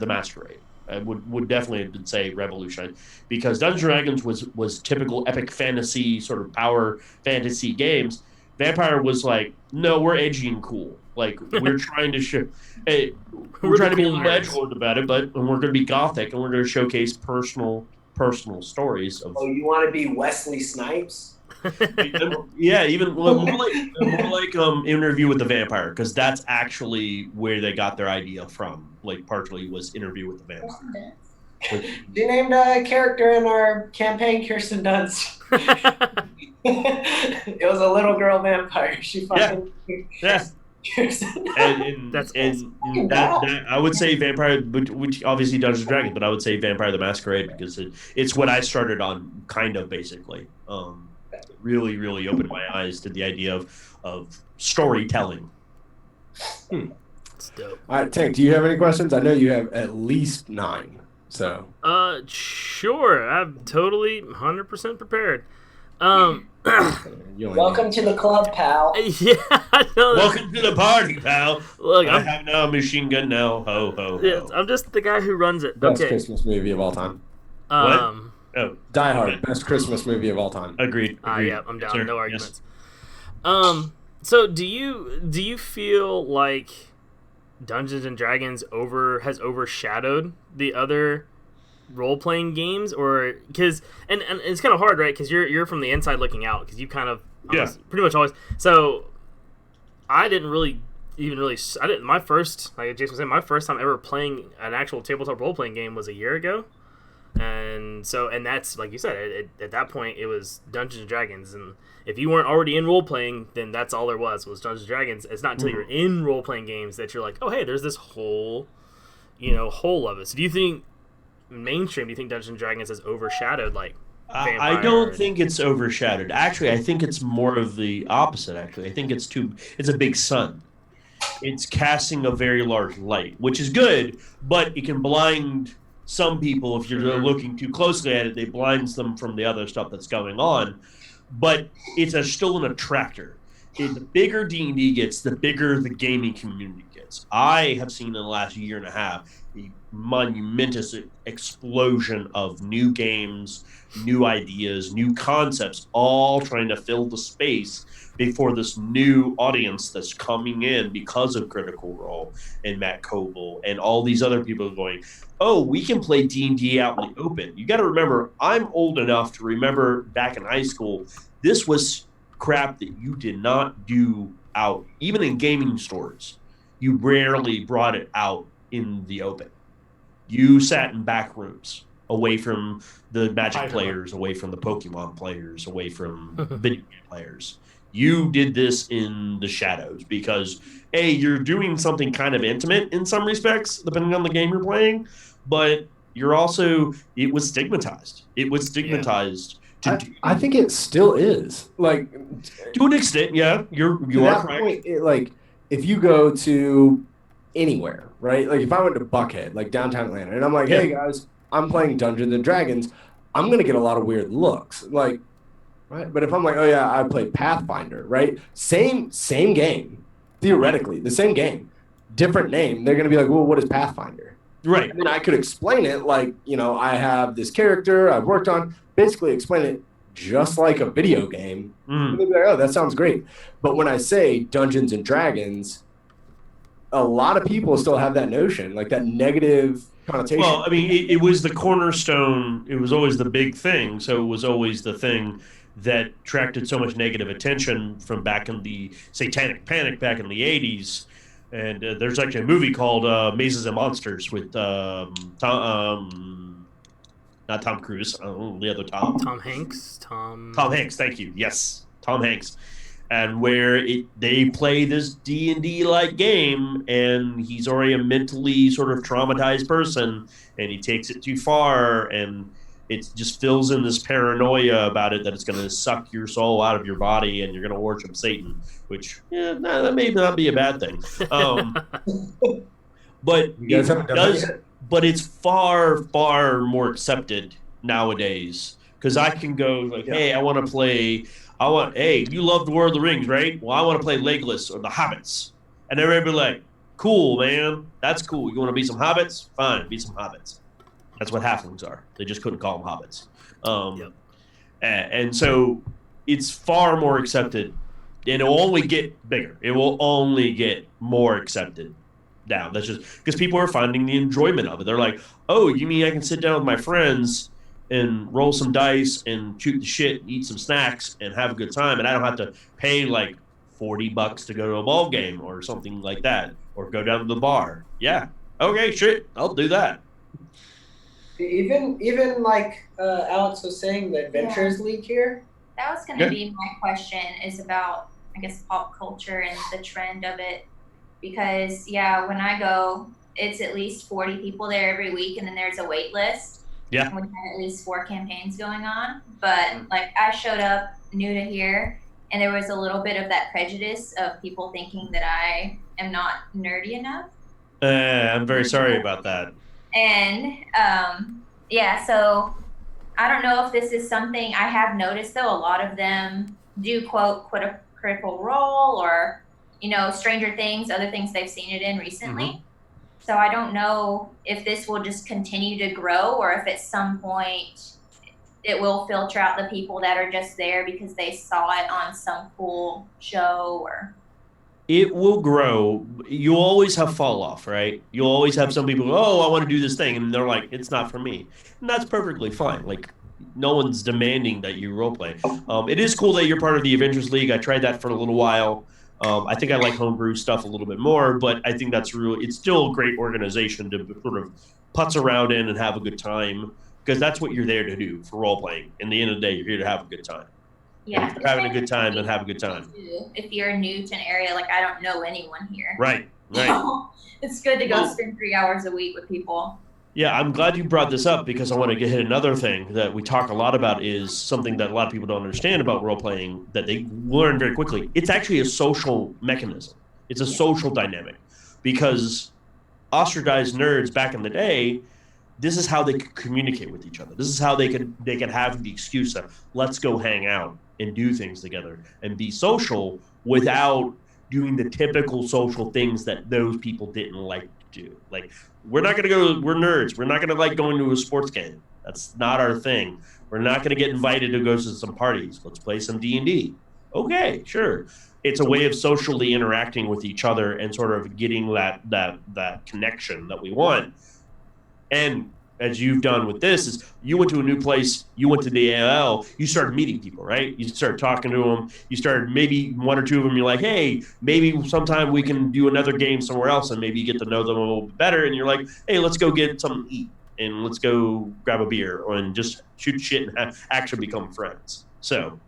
Masquerade. I would definitely say revolution, because Dungeons & Dragons was typical epic fantasy sort of power fantasy games. Vampire was like, no, we're edgy and cool. Like we're trying to show, we're trying to be a little edgelord about it, but we're going to be gothic and we're going to showcase personal stories. Of, you want to be Wesley Snipes? Yeah, even more like Interview with the Vampire, because that's actually where they got their idea from. Like partially was Interview with the Vampire. She named a character in our campaign Kirsten Dunst. It was a little girl vampire. She fucking and that's awesome. that I would say Vampire, which obviously Dungeons and Dragons, but I would say Vampire the Masquerade, because it's what I started on, kind of basically. Really, really opened my eyes to the idea of storytelling. That's dope. All right, Tank, do you have any questions? I know you have at least 9. So. Sure. I'm totally 100% prepared. Welcome to the club, pal. Yeah, I know that. Welcome to the party, pal. Look, I have now a machine gun now. Ho, ho, ho. Yeah, I'm just the guy who runs it. Best Christmas movie of all time. What? Oh, Die Hard, best Christmas movie of all time. Agreed. Yeah, I'm down. Sir. No arguments. Yes. So do you feel like Dungeons and Dragons has overshadowed the other role-playing games, or because and it's kind of hard, right? Because you're from the inside looking out, because you kind of pretty much always. So I didn't really my first, like Jason was saying, my first time ever playing an actual tabletop role-playing game was a year ago. And that's like you said, at that point it was Dungeons and Dragons, and if you weren't already in role playing, then that's all there was Dungeons and Dragons. It's not until you're in role playing games that you're like, oh hey, there's this whole of it. So do you think mainstream? Do you think Dungeons and Dragons has overshadowed like Vampire? I don't think it's overshadowed. Actually, I think it's more of the opposite. Actually, I think it's a big sun. It's casting a very large light, which is good, but it can blind some people. If you're looking too closely at it, they blinds them from the other stuff that's going on. But it's still an attractor. The bigger D&D gets, the bigger the gaming community gets. I have seen in the last year and a half a monumentous explosion of new games, new ideas, new concepts, all trying to fill the space before this new audience that's coming in because of Critical Role and Matt Coble and all these other people going, oh, we can play D&D out in the open. You got to remember, I'm old enough to remember back in high school, this was crap that you did not do out, even in gaming stores. You rarely brought it out in the open. You sat in back rooms, away from the Magic players, away from the Pokemon players, away from video game players. You did this in the shadows because, A, you're doing something kind of intimate in some respects, depending on the game you're playing, but you're also, it was stigmatized. It was stigmatized. I think it still is. Like, to an extent, yeah, you are correct. Point, like, if you go to anywhere, right? Like, if I went to Buckhead, like downtown Atlanta, and I'm like, hey guys, I'm playing Dungeons and Dragons, I'm gonna get a lot of weird looks. Like, Right. But if I'm like, oh yeah, I play Pathfinder, right? Same game, theoretically, the same game, different name. They're gonna be like, well, what is Pathfinder? Right. I mean, I could explain it like, I have this character I've worked on, basically explain it just like a video game. And they'd be like, oh, that sounds great. But when I say Dungeons and Dragons, a lot of people still have that notion, like that negative connotation. Well, I mean, it was the cornerstone. It was always the big thing. So it was always the thing that attracted so much negative attention from back in the Satanic Panic back in the 80s. And there's actually a movie called Mazes and Monsters with not Tom Cruise, the other Tom. Tom Hanks. Tom Hanks, thank you. Yes, Tom Hanks. And where they play this D&D like game, and he's already a mentally sort of traumatized person, and he takes it too far, and it just fills in this paranoia about it that it's going to suck your soul out of your body, and you're going to worship Satan, which that may not be a bad thing. But but it's far, far more accepted nowadays, because I can go like, hey, I want to play. Hey, you love the Lord of the Rings, right? Well, I want to play Legolas or the Hobbits. And everybody be like, cool, man. That's cool. You want to be some Hobbits? Fine, be some Hobbits. That's what halflings are. They just couldn't call them Hobbits. And so it's far more accepted. And it will only get bigger. It will only get more accepted now. That's just because people are finding the enjoyment of it. They're like, oh, you mean I can sit down with my friends and roll some dice and shoot the shit and eat some snacks and have a good time, and I don't have to pay like $40 to go to a ball game or something like that, or go down to the bar. Yeah, okay, shit, I'll do that. Even like Alex was saying, the Adventurers League here. That was going to be my question, is about, I guess, pop culture and the trend of it. Because, when I go, it's at least 40 people there every week, and then there's a wait list. Yeah. We had at least 4 campaigns going on. But, I showed up new to here, and there was a little bit of that prejudice of people thinking that I am not nerdy enough. I'm very sorry about that. And, so I don't know if this is something I have noticed, though. A lot of them do quote Critical Role or, Stranger Things, other things they've seen it in recently. Mm-hmm. So I don't know if this will just continue to grow, or if at some point it will filter out the people that are just there because they saw it on some cool show. Or it will grow. You'll always have fall off, right? You'll always have some people, I want to do this thing, and they're like, it's not for me. And that's perfectly fine. Like, no one's demanding that you role play. It is cool that you're part of the Adventures League. I tried that for a little while. I think I like homebrew stuff a little bit more, but I think it's still a great organization to sort of putz around in and have a good time, because that's what you're there to do for role playing. In the end of the day, you're here to have a good time. Yeah. And if you're having a good time, then have a good time. If you're new to an area, like I don't know anyone here. Right. It's good to go spend 3 hours a week with people. Yeah, I'm glad you brought this up, because I want to hit another thing that we talk a lot about, is something that a lot of people don't understand about role-playing that they learn very quickly. It's actually a social mechanism. It's a social dynamic, because ostracized nerds back in the day, this is how they could communicate with each other. This is how they could have the excuse of, let's go hang out and do things together and be social without doing the typical social things that those people didn't like to do. Like, we're nerds. We're not going to like going to a sports game. That's not our thing. We're not going to get invited to go to some parties. Let's play some D&D. Okay, sure. It's a way of socially interacting with each other and sort of getting that connection that we want. And as you've done with this, is you went to a new place, you went to the AL, you started meeting people, right? You started talking to them. You started, maybe one or two of them, you're like, hey, maybe sometime we can do another game somewhere else, and maybe you get to know them a little bit better. And you're like, hey, let's go get something to eat, and let's go grab a beer, and just shoot shit and actually become friends. So.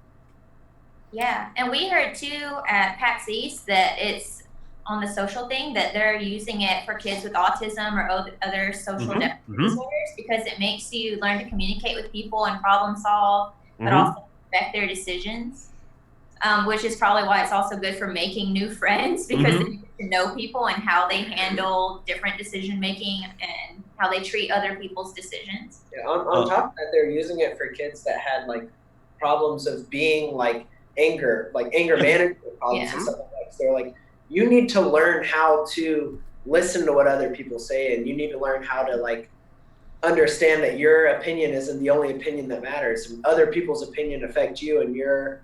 Yeah, and we heard too at PAX East that it's on the social thing that they're using it for kids with autism or other social disorders, because it makes you learn to communicate with people and problem solve, but also affect their decisions, which is probably why it's also good for making new friends, because you get to know people and how they handle different decision making and how they treat other people's decisions. Yeah, on top of that, they're using it for kids that problems of being like anger management problems and stuff like that. So they're like, you need to learn how to listen to what other people say, and you need to learn how to like understand that your opinion isn't the only opinion that matters. And other people's opinion affect you, and your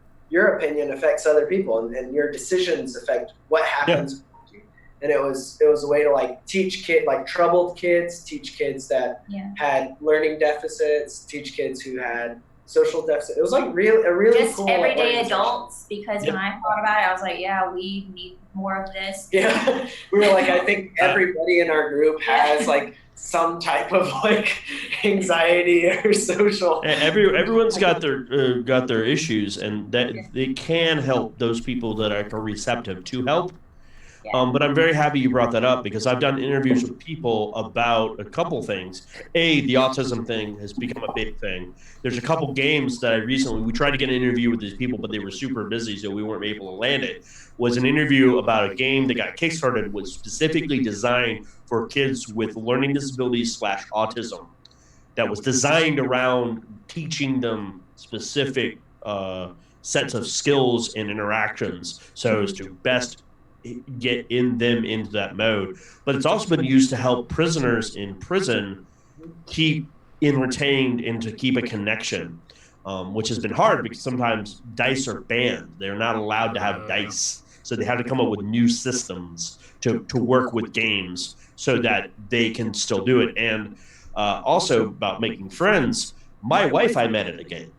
opinion affects other people, and your decisions affect what happens. Yeah. And it was a way to like teach troubled kids, teach kids that had learning deficits, teach kids who had social deficit. It was like a really just cool everyday adults, because when I thought about it, I was like, yeah, we need more of this. Yeah, we were like, I think everybody in our group has like some type of like anxiety or social. Everyone's got their issues, and that they can help those people that are receptive to help. But I'm very happy you brought that up, because I've done interviews with people about a couple things. The autism thing has become a big thing. There's a couple games that we tried to get an interview with these people, but they were super busy, so we weren't able to land it. Was an interview about a game that got kickstarted, was specifically designed for kids with learning disabilities / autism, that was designed around teaching them specific sets of skills and interactions so as to best get them into that mode. But it's also been used to help prisoners in prison keep retained and to keep a connection, which has been hard because sometimes dice are banned. They're not allowed to have dice, so they have to come up with new systems to work with games so that they can still do it. And also about making friends, my wife I met at a game.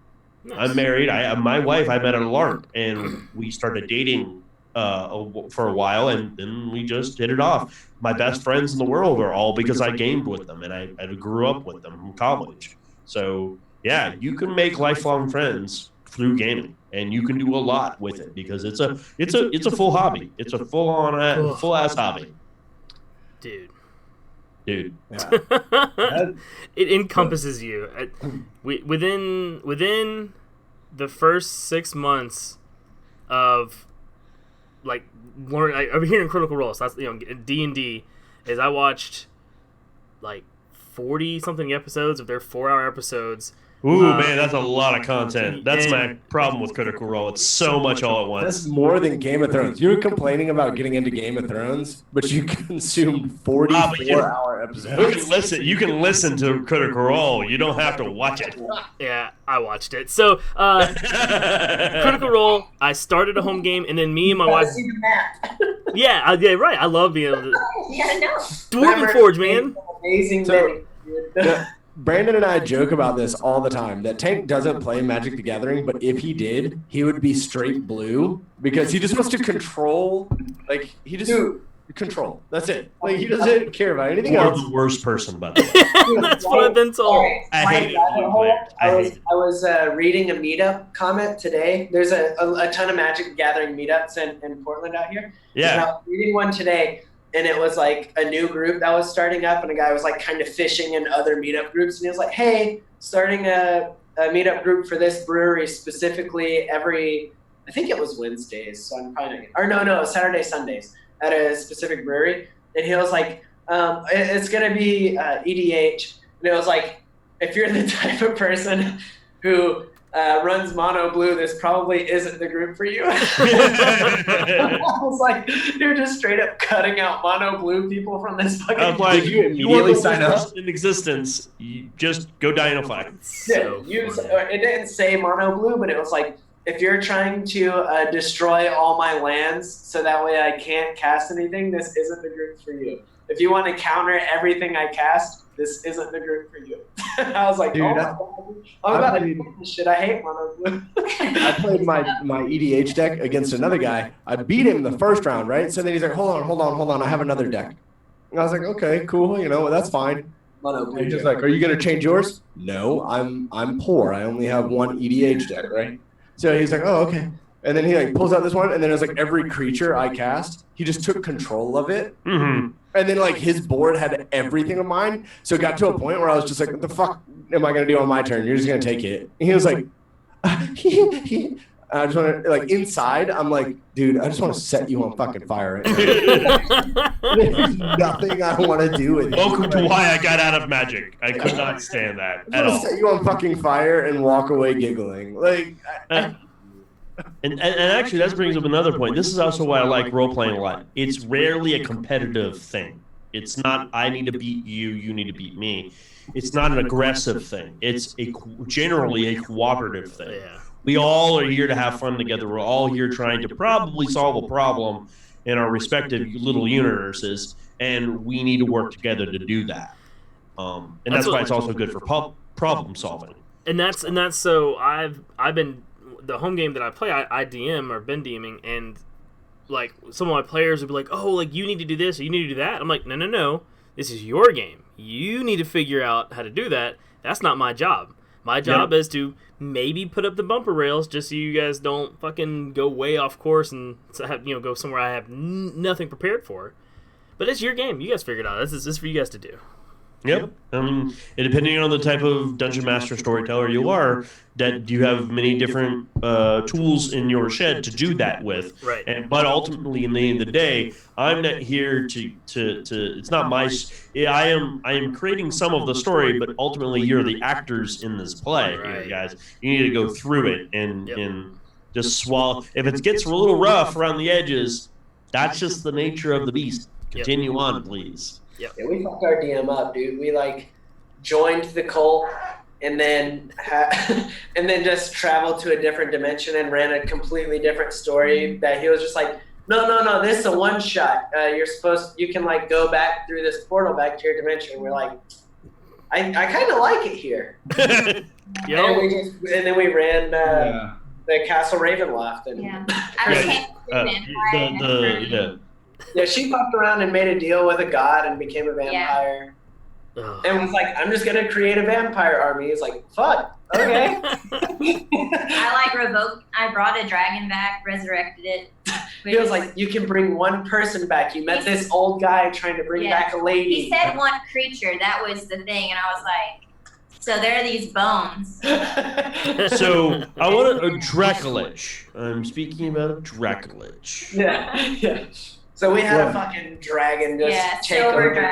I'm married. My wife I met at a LARP, and we started dating for a while, and then we just hit it off. My best friends in the world are all because I gamed with them, and I grew up with them from college. So yeah, you can make lifelong friends through gaming, and you can do a lot with it because it's a full hobby. It's a full ass hobby, dude. Yeah. It encompasses you. Within the first 6 months of like I'm hearing Critical Role, so that's D&D, is I watched like 40 something episodes of their 4-hour episodes. Ooh, man, that's a lot of content. That's my problem with Critical Role. It's so much all at once. That's more than Game of Thrones. You were complaining about getting into Game of Thrones, but you consumed 44-hour episodes. You can listen to Critical Role. You don't have to watch it. Yeah, I watched it. So, Critical Role, I started a home game, and then me and my wife... See the map. Yeah, right. I love being able to... Yeah, no. Dwarven Forge, man. Amazing day. Brandon and I joke about this all the time, that Tank doesn't play Magic the Gathering, but if he did, he would be straight blue because he just wants to control. Like, he just control. That's it. Like, he doesn't care about anything else. You're the worst person, by the way. That's what I've been told. I hate it. I was reading a meetup comment today. There's a ton of Magic the Gathering meetups in Portland out here. Yeah. And I was reading one today, and it was like a new group that was starting up, and a guy was like kind of fishing in other meetup groups, and he was like, hey, starting a meetup group for this brewery specifically every, I think it was Wednesdays, so I'm probably not, or no, Saturday, Sundays at a specific brewery. And he was like, it's going to be EDH. And it was like, if you're the type of person who runs mono blue, this probably isn't the group for you. I was like, you're just straight up cutting out mono blue people from this fucking. I'm like, you immediately sign up in existence. You just go die in a flag. It didn't say mono blue, but it was like, if you're trying to destroy all my lands so that way I can't cast anything, this isn't the group for you. If you want to counter everything I cast, this isn't the group for you. I was like, dude, I'm about to do this shit. I hate mono blue. I played my EDH deck against another guy. I beat him the first round, right? So then he's like, hold on. I have another deck. And I was like, okay, cool. That's fine. He's just like, are you going to change yours? No, I'm poor. I only have one EDH deck, right? So he's like, oh, okay. And then he like pulls out this one, and then it's like every creature I cast, he just took control of it. Mm-hmm. And then like his board had everything of mine. So it got to a point where I was just like, what the fuck am I going to do on my turn? You're just going to take it. And he was like, I just want to, like, inside, I'm like, dude, I just want to set you on fucking fire right now. There's nothing I want to do with you. Welcome to why I got out of Magic. I could not stand that I at just want all. to set you on fucking fire and walk away giggling. Like, And actually, that brings up another point. This is also why I like role playing a lot. It's rarely a competitive thing. It's not I need to beat you, you need to beat me. It's not an aggressive thing. It's generally a cooperative thing. Yeah. We all are here to have fun together. We're all here trying to probably solve a problem in our respective little universes, and we need to work together to do that. And that's why it's also good for problem solving. And that's so I've been the home game that I play. I DM or been DMing, and like some of my players would be like, "Oh, like you need to do this, or you need to do that." I'm like, "No. This is your game. You need to figure out how to do that. That's not my job. My job is to maybe put up the bumper rails just so you guys don't fucking go way off course and have, go somewhere I have nothing prepared for. But it's your game. You guys figure it out. This is for you guys to do." Yep. And depending on the type of dungeon master storyteller you are, that you have many different tools in your shed to do that with. Right. But ultimately, in the end of the day, I'm not here to it's not my. I am creating some of the story, but ultimately, you're the actors in this play, here, guys. You need to go through it and just swallow. If it gets a little rough around the edges, that's just the nature of the beast. Continue on, please. Yep. Yeah, we fucked our DM up, dude. We like joined the cult and then and then just traveled to a different dimension and ran a completely different story. That he was just like, no, this is a one shot. You can like go back through this portal back to your dimension. We're like, I kind of like it here. And then we ran the Castle Ravenloft. And yeah, she fucked around and made a deal with a god and became a vampire. Yeah. And was like, I'm just gonna create a vampire army. He's like, fuck, okay. I brought a dragon back, resurrected it. He was like, you can bring one person back. You met this old guy trying to bring back a lady. He said one creature. That was the thing. And I was like, so there are these bones. So I want a Dracolich. I'm speaking about a Dracolich. Yeah. So we had a fucking dragon just take over.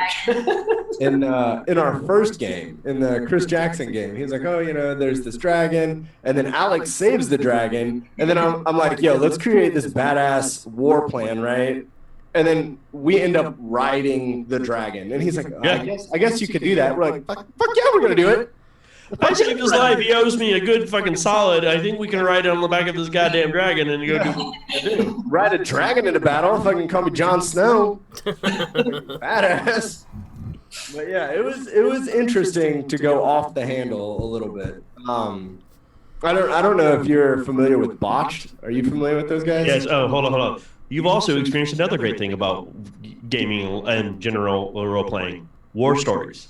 In our first game, in the Chris Jackson game, he was like, "Oh, there's this dragon," and then Alex saves the dragon, and then I'm like, "Yo, let's create this badass war plan, right?" And then we end up riding the dragon, and he's like, I guess you could do that." We're like, "Fuck yeah, we're gonna do it." I saved his life. He owes me a good fucking solid. I think we can ride it on the back of this goddamn dragon and go do what we do. Ride a dragon into battle. Fucking call me Jon Snow. Badass. But yeah, it was interesting to go off the handle a little bit. I don't know if you're familiar with Botched. Are you familiar with those guys? Yes. Oh, hold on. You've also experienced another great thing about gaming and general role playing: war stories.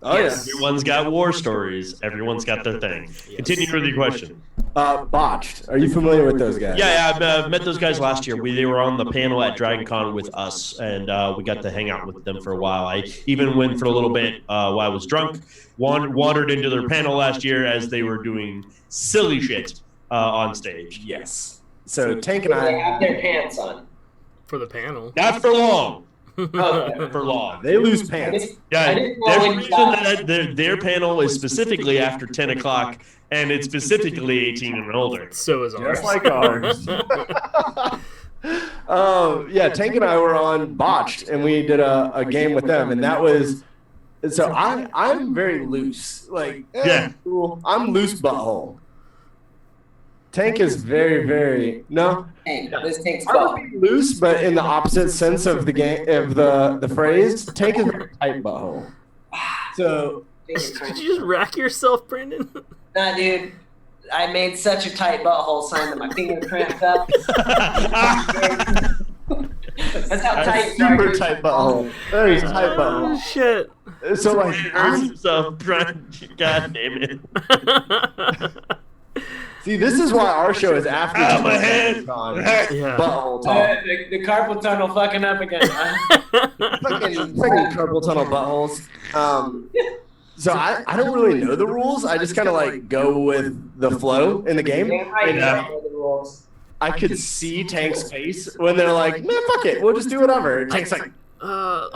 Oh, yes. Everyone's got war stories. Everyone's got their thing. Yes. Continue with your question. Botched. Are you familiar with those guys? Yeah, I've met those guys last year. They were on the panel at DragonCon with us, and we got to hang out with them for a while. I even went for a little bit while I was drunk, wandered into their panel last year as they were doing silly shit on stage. Yes. So Tank and I... They have their pants on. For the panel. Not for long. Okay. For long. They lose pants. Yeah, there's a reason that their panel is specifically after 10 o'clock, and it's specifically 18 and older. So is ours. Just like ours. Yeah, Tank and I were on Botched, and we did a game with them, and that was... So I'm very loose. Like, cool. I'm loose butthole. Tank is very, very This Tank's loose, but in the opposite sense of the game of the phrase. Tank is very tight butthole. So did you just rack yourself, Brandon? Nah, dude. I made such a tight butthole sign that my finger cramped up. That's how tight. Super tight butthole. Very tight butthole. Shit. So like, hurts himself trying. God damn it. See, this is why our show is after my head. Butthole talk. The carpal tunnel fucking up again. Fucking carpal tunnel buttholes. So I don't really know the rules. I just kind of like go with the flow in the game. rules. I could see Tank's face when they're like, man, fuck it, we'll just do whatever. Tank's like, I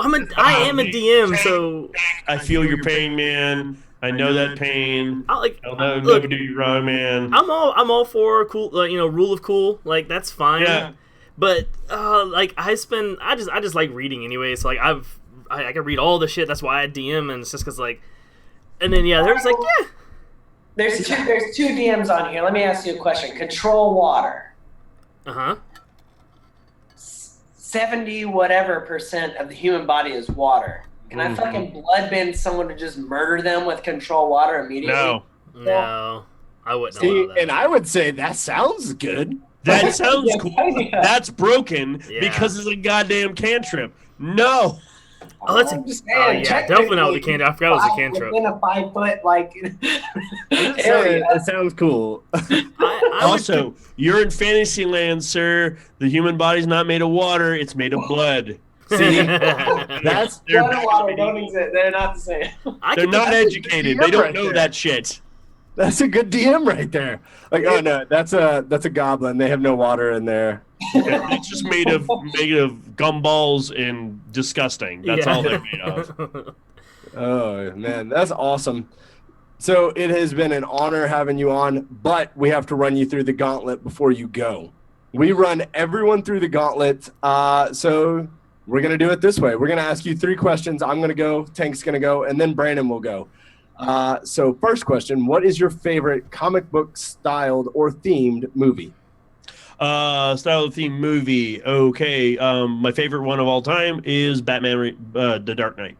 am a DM, so I feel your pain, man. I know that pain. I'll never do you wrong, man. I'm all for cool, rule of cool. Like that's fine. Yeah. But like I just like reading anyway. So like I can read all the shit. That's why I DM, and it's just because like, and then there's like There's two DMs on here. Let me ask you a question. Control water. 70 whatever % of the human body is water. Can I fucking bloodbend someone to just murder them with control water immediately? No, I wouldn't. see, allow that. and I would say that sounds good. That sounds cool. Yeah. That's broken Yeah. because it's a goddamn cantrip. No. Oh, that's I'm just oh saying, yeah, definitely not with the cantrip. I forgot it was a cantrip. Within a 5 foot like area. That sounds cool. I Also, you're in fantasy land, sir. The human body's not made of water; it's made of blood. See, that's that's Blood and water don't exist. They're not the same. They're not educated. They don't know that shit. a good DM right there. Like, oh no, that's a goblin. They have no water in there. It's just made of gumballs and disgusting. That's all they're made of. Oh man, that's awesome. So it has been an honor having you on, but we have to run you through the gauntlet before you go. We run everyone through the gauntlet, so we're gonna do it this way. We're gonna ask you 3 questions. I'm gonna go, Tank's gonna go, and then Brandon will go. So first question, what is your favorite comic book styled or themed movie? Style of theme movie. Okay. My favorite one of all time is Batman, The Dark Knight.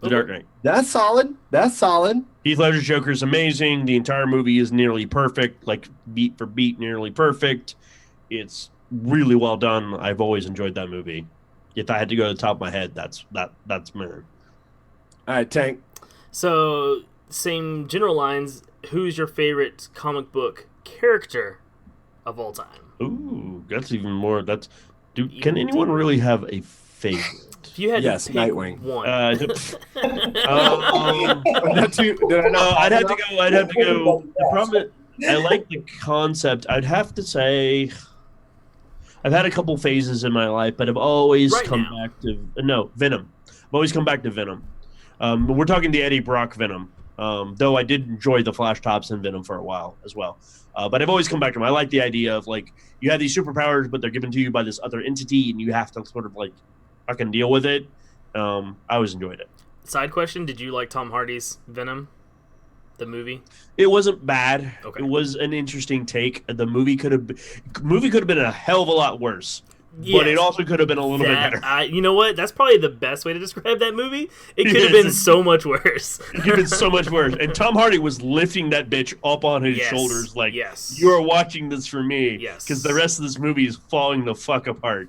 The Dark Knight. That's solid. That's solid. Heath Ledger's Joker is amazing. The entire movie is nearly perfect, like beat for beat, nearly perfect. It's really well done. I've always enjoyed that movie. If I had to go to the top of my head, that's mine. All right, Tank. So same general lines. Who's your favorite comic book character of all time? Ooh, that's even more. Dude, can anyone really have a favorite? If you had Yes, to pick Nightwing. one. I'd have to go. The problem is, I like the concept. I'd have to say I've had a couple phases in my life, but I've always back to Venom. I've always come back to Venom. We're talking the Eddie Brock Venom. Though I did enjoy the Flash Thompson Venom for a while as well. But I've always come back to him. I like the idea of like you have these superpowers, but they're given to you by this other entity, and you have to sort of like fucking deal with it. I always enjoyed it. Side question: did you like Tom Hardy's Venom, the movie? It wasn't bad. Okay. It was an interesting take. The movie could have been a hell of a lot worse. Yes. But it also could have been a little bit better. You know what? That's probably the best way to describe that movie. It could have been so much worse. It could have been so much worse. And Tom Hardy was lifting that bitch up on his shoulders like, you are watching this for me. Yes. Because the rest of this movie is falling the fuck apart.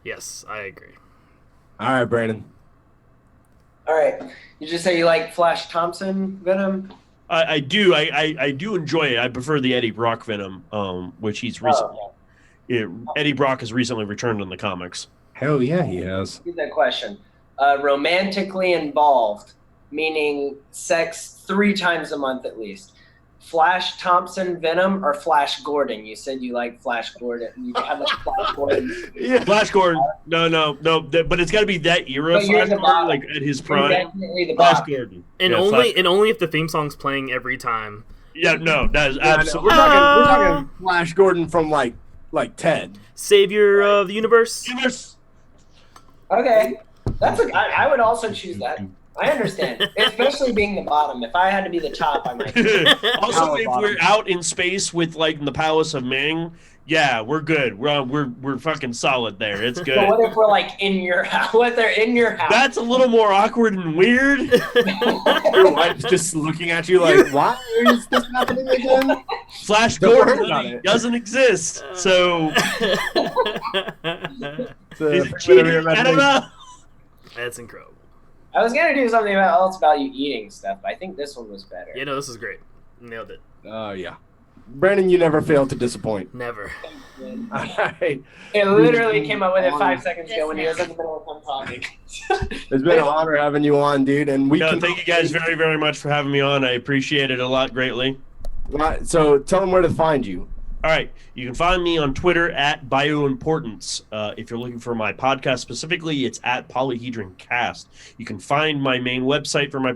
Yes, I agree. All right, Brandon. All right. You just say you like Flash Thompson Venom? I do. I do enjoy it. I prefer the Eddie Brock Venom, which he's recently. Eddie Brock has recently returned in the comics. Hell yeah, he has. Here's that question. Romantically involved, meaning sex 3 times a month at least. Flash Thompson Venom or Flash Gordon? You said you like Flash Gordon. You have like Flash Gordon. Yeah. Flash Gordon. No. But it's got to be that era. Flash Gordon, like at his prime. Definitely the Flash bottom. Gordon. And only if the theme song's playing every time. Yeah, no, that is absolutely. We're talking Flash Gordon from like Ted. Savior of the universe. Okay. I would also choose that. I understand. Especially being the bottom. If I had to be the top, I might. Also, if we're out in space with like the Palace of Ming, yeah, we're good. We're fucking solid there. It's good. But what if we're like in your house? What if they're in your house? That's a little more awkward and weird. Your wife's just looking at you like, why is this happening again? Flash Don't worry Gordon about it. doesn't exist, so So, is it cheating? I don't know. That's incredible. I was gonna do something else about you eating stuff, but I think this one was better. Yeah, no, this is great. Nailed it. Oh yeah. Brandon, you never fail to disappoint. Never. All right. It literally came up with it 5 seconds ago when he was in the middle of some topic. It's been an honor having you on, dude. And Thank you guys very, very much for having me on. I appreciate it a lot greatly. So tell them where to find you. All right. You can find me on Twitter at Bioimportance. If you're looking for my podcast specifically, it's at Polyhedron Cast. You can find my main website for my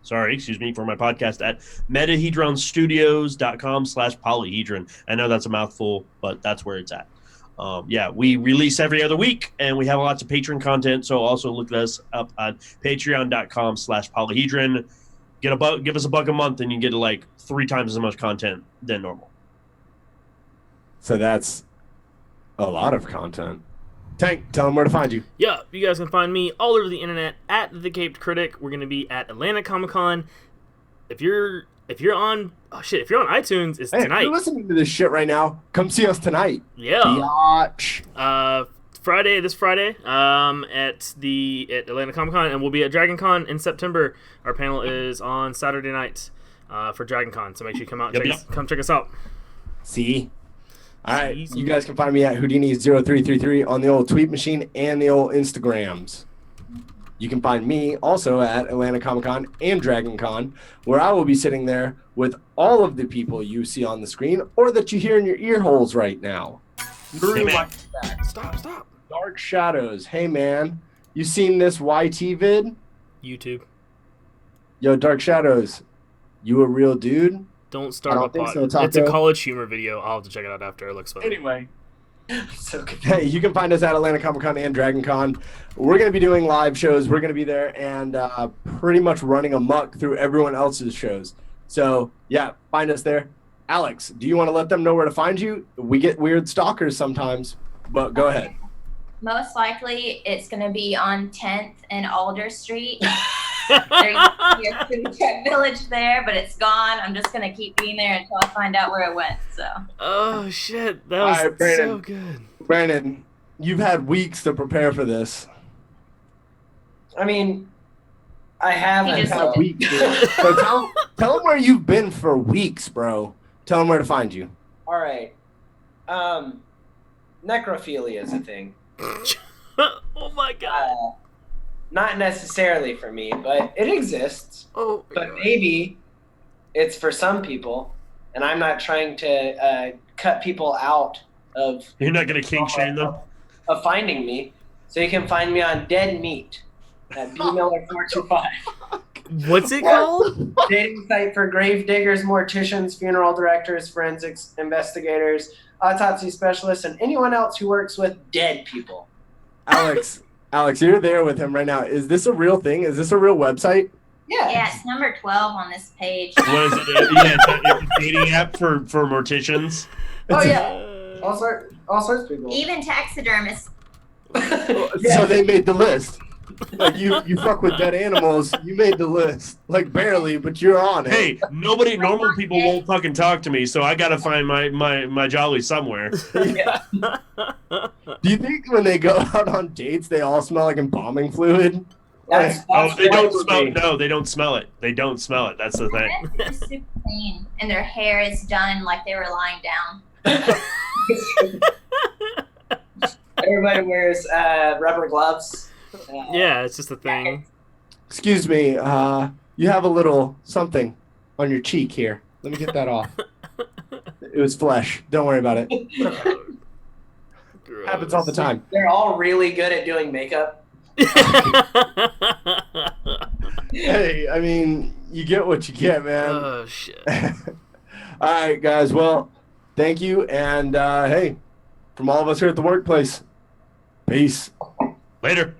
podcast at metahedronstudios.com/polyhedron. I know that's a mouthful, but that's where it's at. We release every other week, and we have lots of Patreon content. So also look us up on patreon.com/polyhedron. Give us $1 a month, and you get like 3 times as much content than normal. So that's a lot of content. Tank, tell them where to find you. Yeah, you guys can find me all over the internet at The Caped Critic. We're gonna be at Atlanta Comic Con. If you're on iTunes, it's tonight. If you're listening to this shit right now, come see us tonight. Yeah. Biatch. This Friday, at Atlanta Comic Con, and we'll be at Dragon Con in September. Our panel is on Saturday night for Dragon Con, so make sure you come out and come check us out. See? All right, you guys can find me at Houdini0333 on the old tweet machine and the old Instagrams. You can find me also at Atlanta Comic Con and Dragon Con, where I will be sitting there with all of the people you see on the screen or that you hear in your ear holes right now. Stop. Dark Shadows. Hey, man. You seen this YT vid? YouTube. Yo, Dark Shadows. You a real dude? Don't start a pot. So, it's a college humor video. I'll have to check it out after. It looks funny. Anyway. So hey, you can find us at Atlanta Comic Con and Dragon Con. We're going to be doing live shows. We're going to be there and pretty much running amok through everyone else's shows. So, yeah, find us there. Alex, do you want to let them know where to find you? We get weird stalkers sometimes, but go ahead. Most likely, it's going to be on 10th and Alder Street. There used to be a food truck village there, but it's gone. I'm just going to keep being there until I find out where it went. So. Oh, shit. That was so good. Brandon, you've had weeks to prepare for this. I mean, I haven't. Weeks, so tell them where you've been for weeks, bro. Tell them where to find you. All right. Necrophilia is a thing. Oh my god. Not necessarily for me, but it exists. Oh. But maybe it's for some people, and I'm not trying to cut people out of. You're not gonna kink shame them. Of finding me, so you can find me on Dead Meat at bmiller425. What's it called? Dating site for grave diggers, morticians, funeral directors, forensics investigators, autopsy specialists, and anyone else who works with dead people. Alex, you're there with him right now. Is this a real thing? Is this a real website? Yeah, it's number 12 on this page. What is it? Yeah, it's a dating app for morticians. Oh yeah, all sorts of people. Even taxidermists. So they made the list. Like you fuck with dead animals, you made the list. Like barely, but you're on it. Hey, normal people won't fucking talk to me, so I gotta find my jolly somewhere. Yeah. Do you think when they go out on dates, they all smell like embalming fluid? That's they don't smell it. No, they don't smell it. They don't smell it. That's the thing. They're super clean, and their hair is done like they were lying down. Everybody wears rubber gloves. Yeah, it's just a thing. Excuse me, you have a little something on your cheek here. Let me get that off. It was flesh. Don't worry about it. Happens all the time. They're all really good at doing makeup. Hey, I mean, you get what you get, man. Oh, shit. All right, guys. Well, thank you. And, hey, from all of us here at the workplace, peace. Later.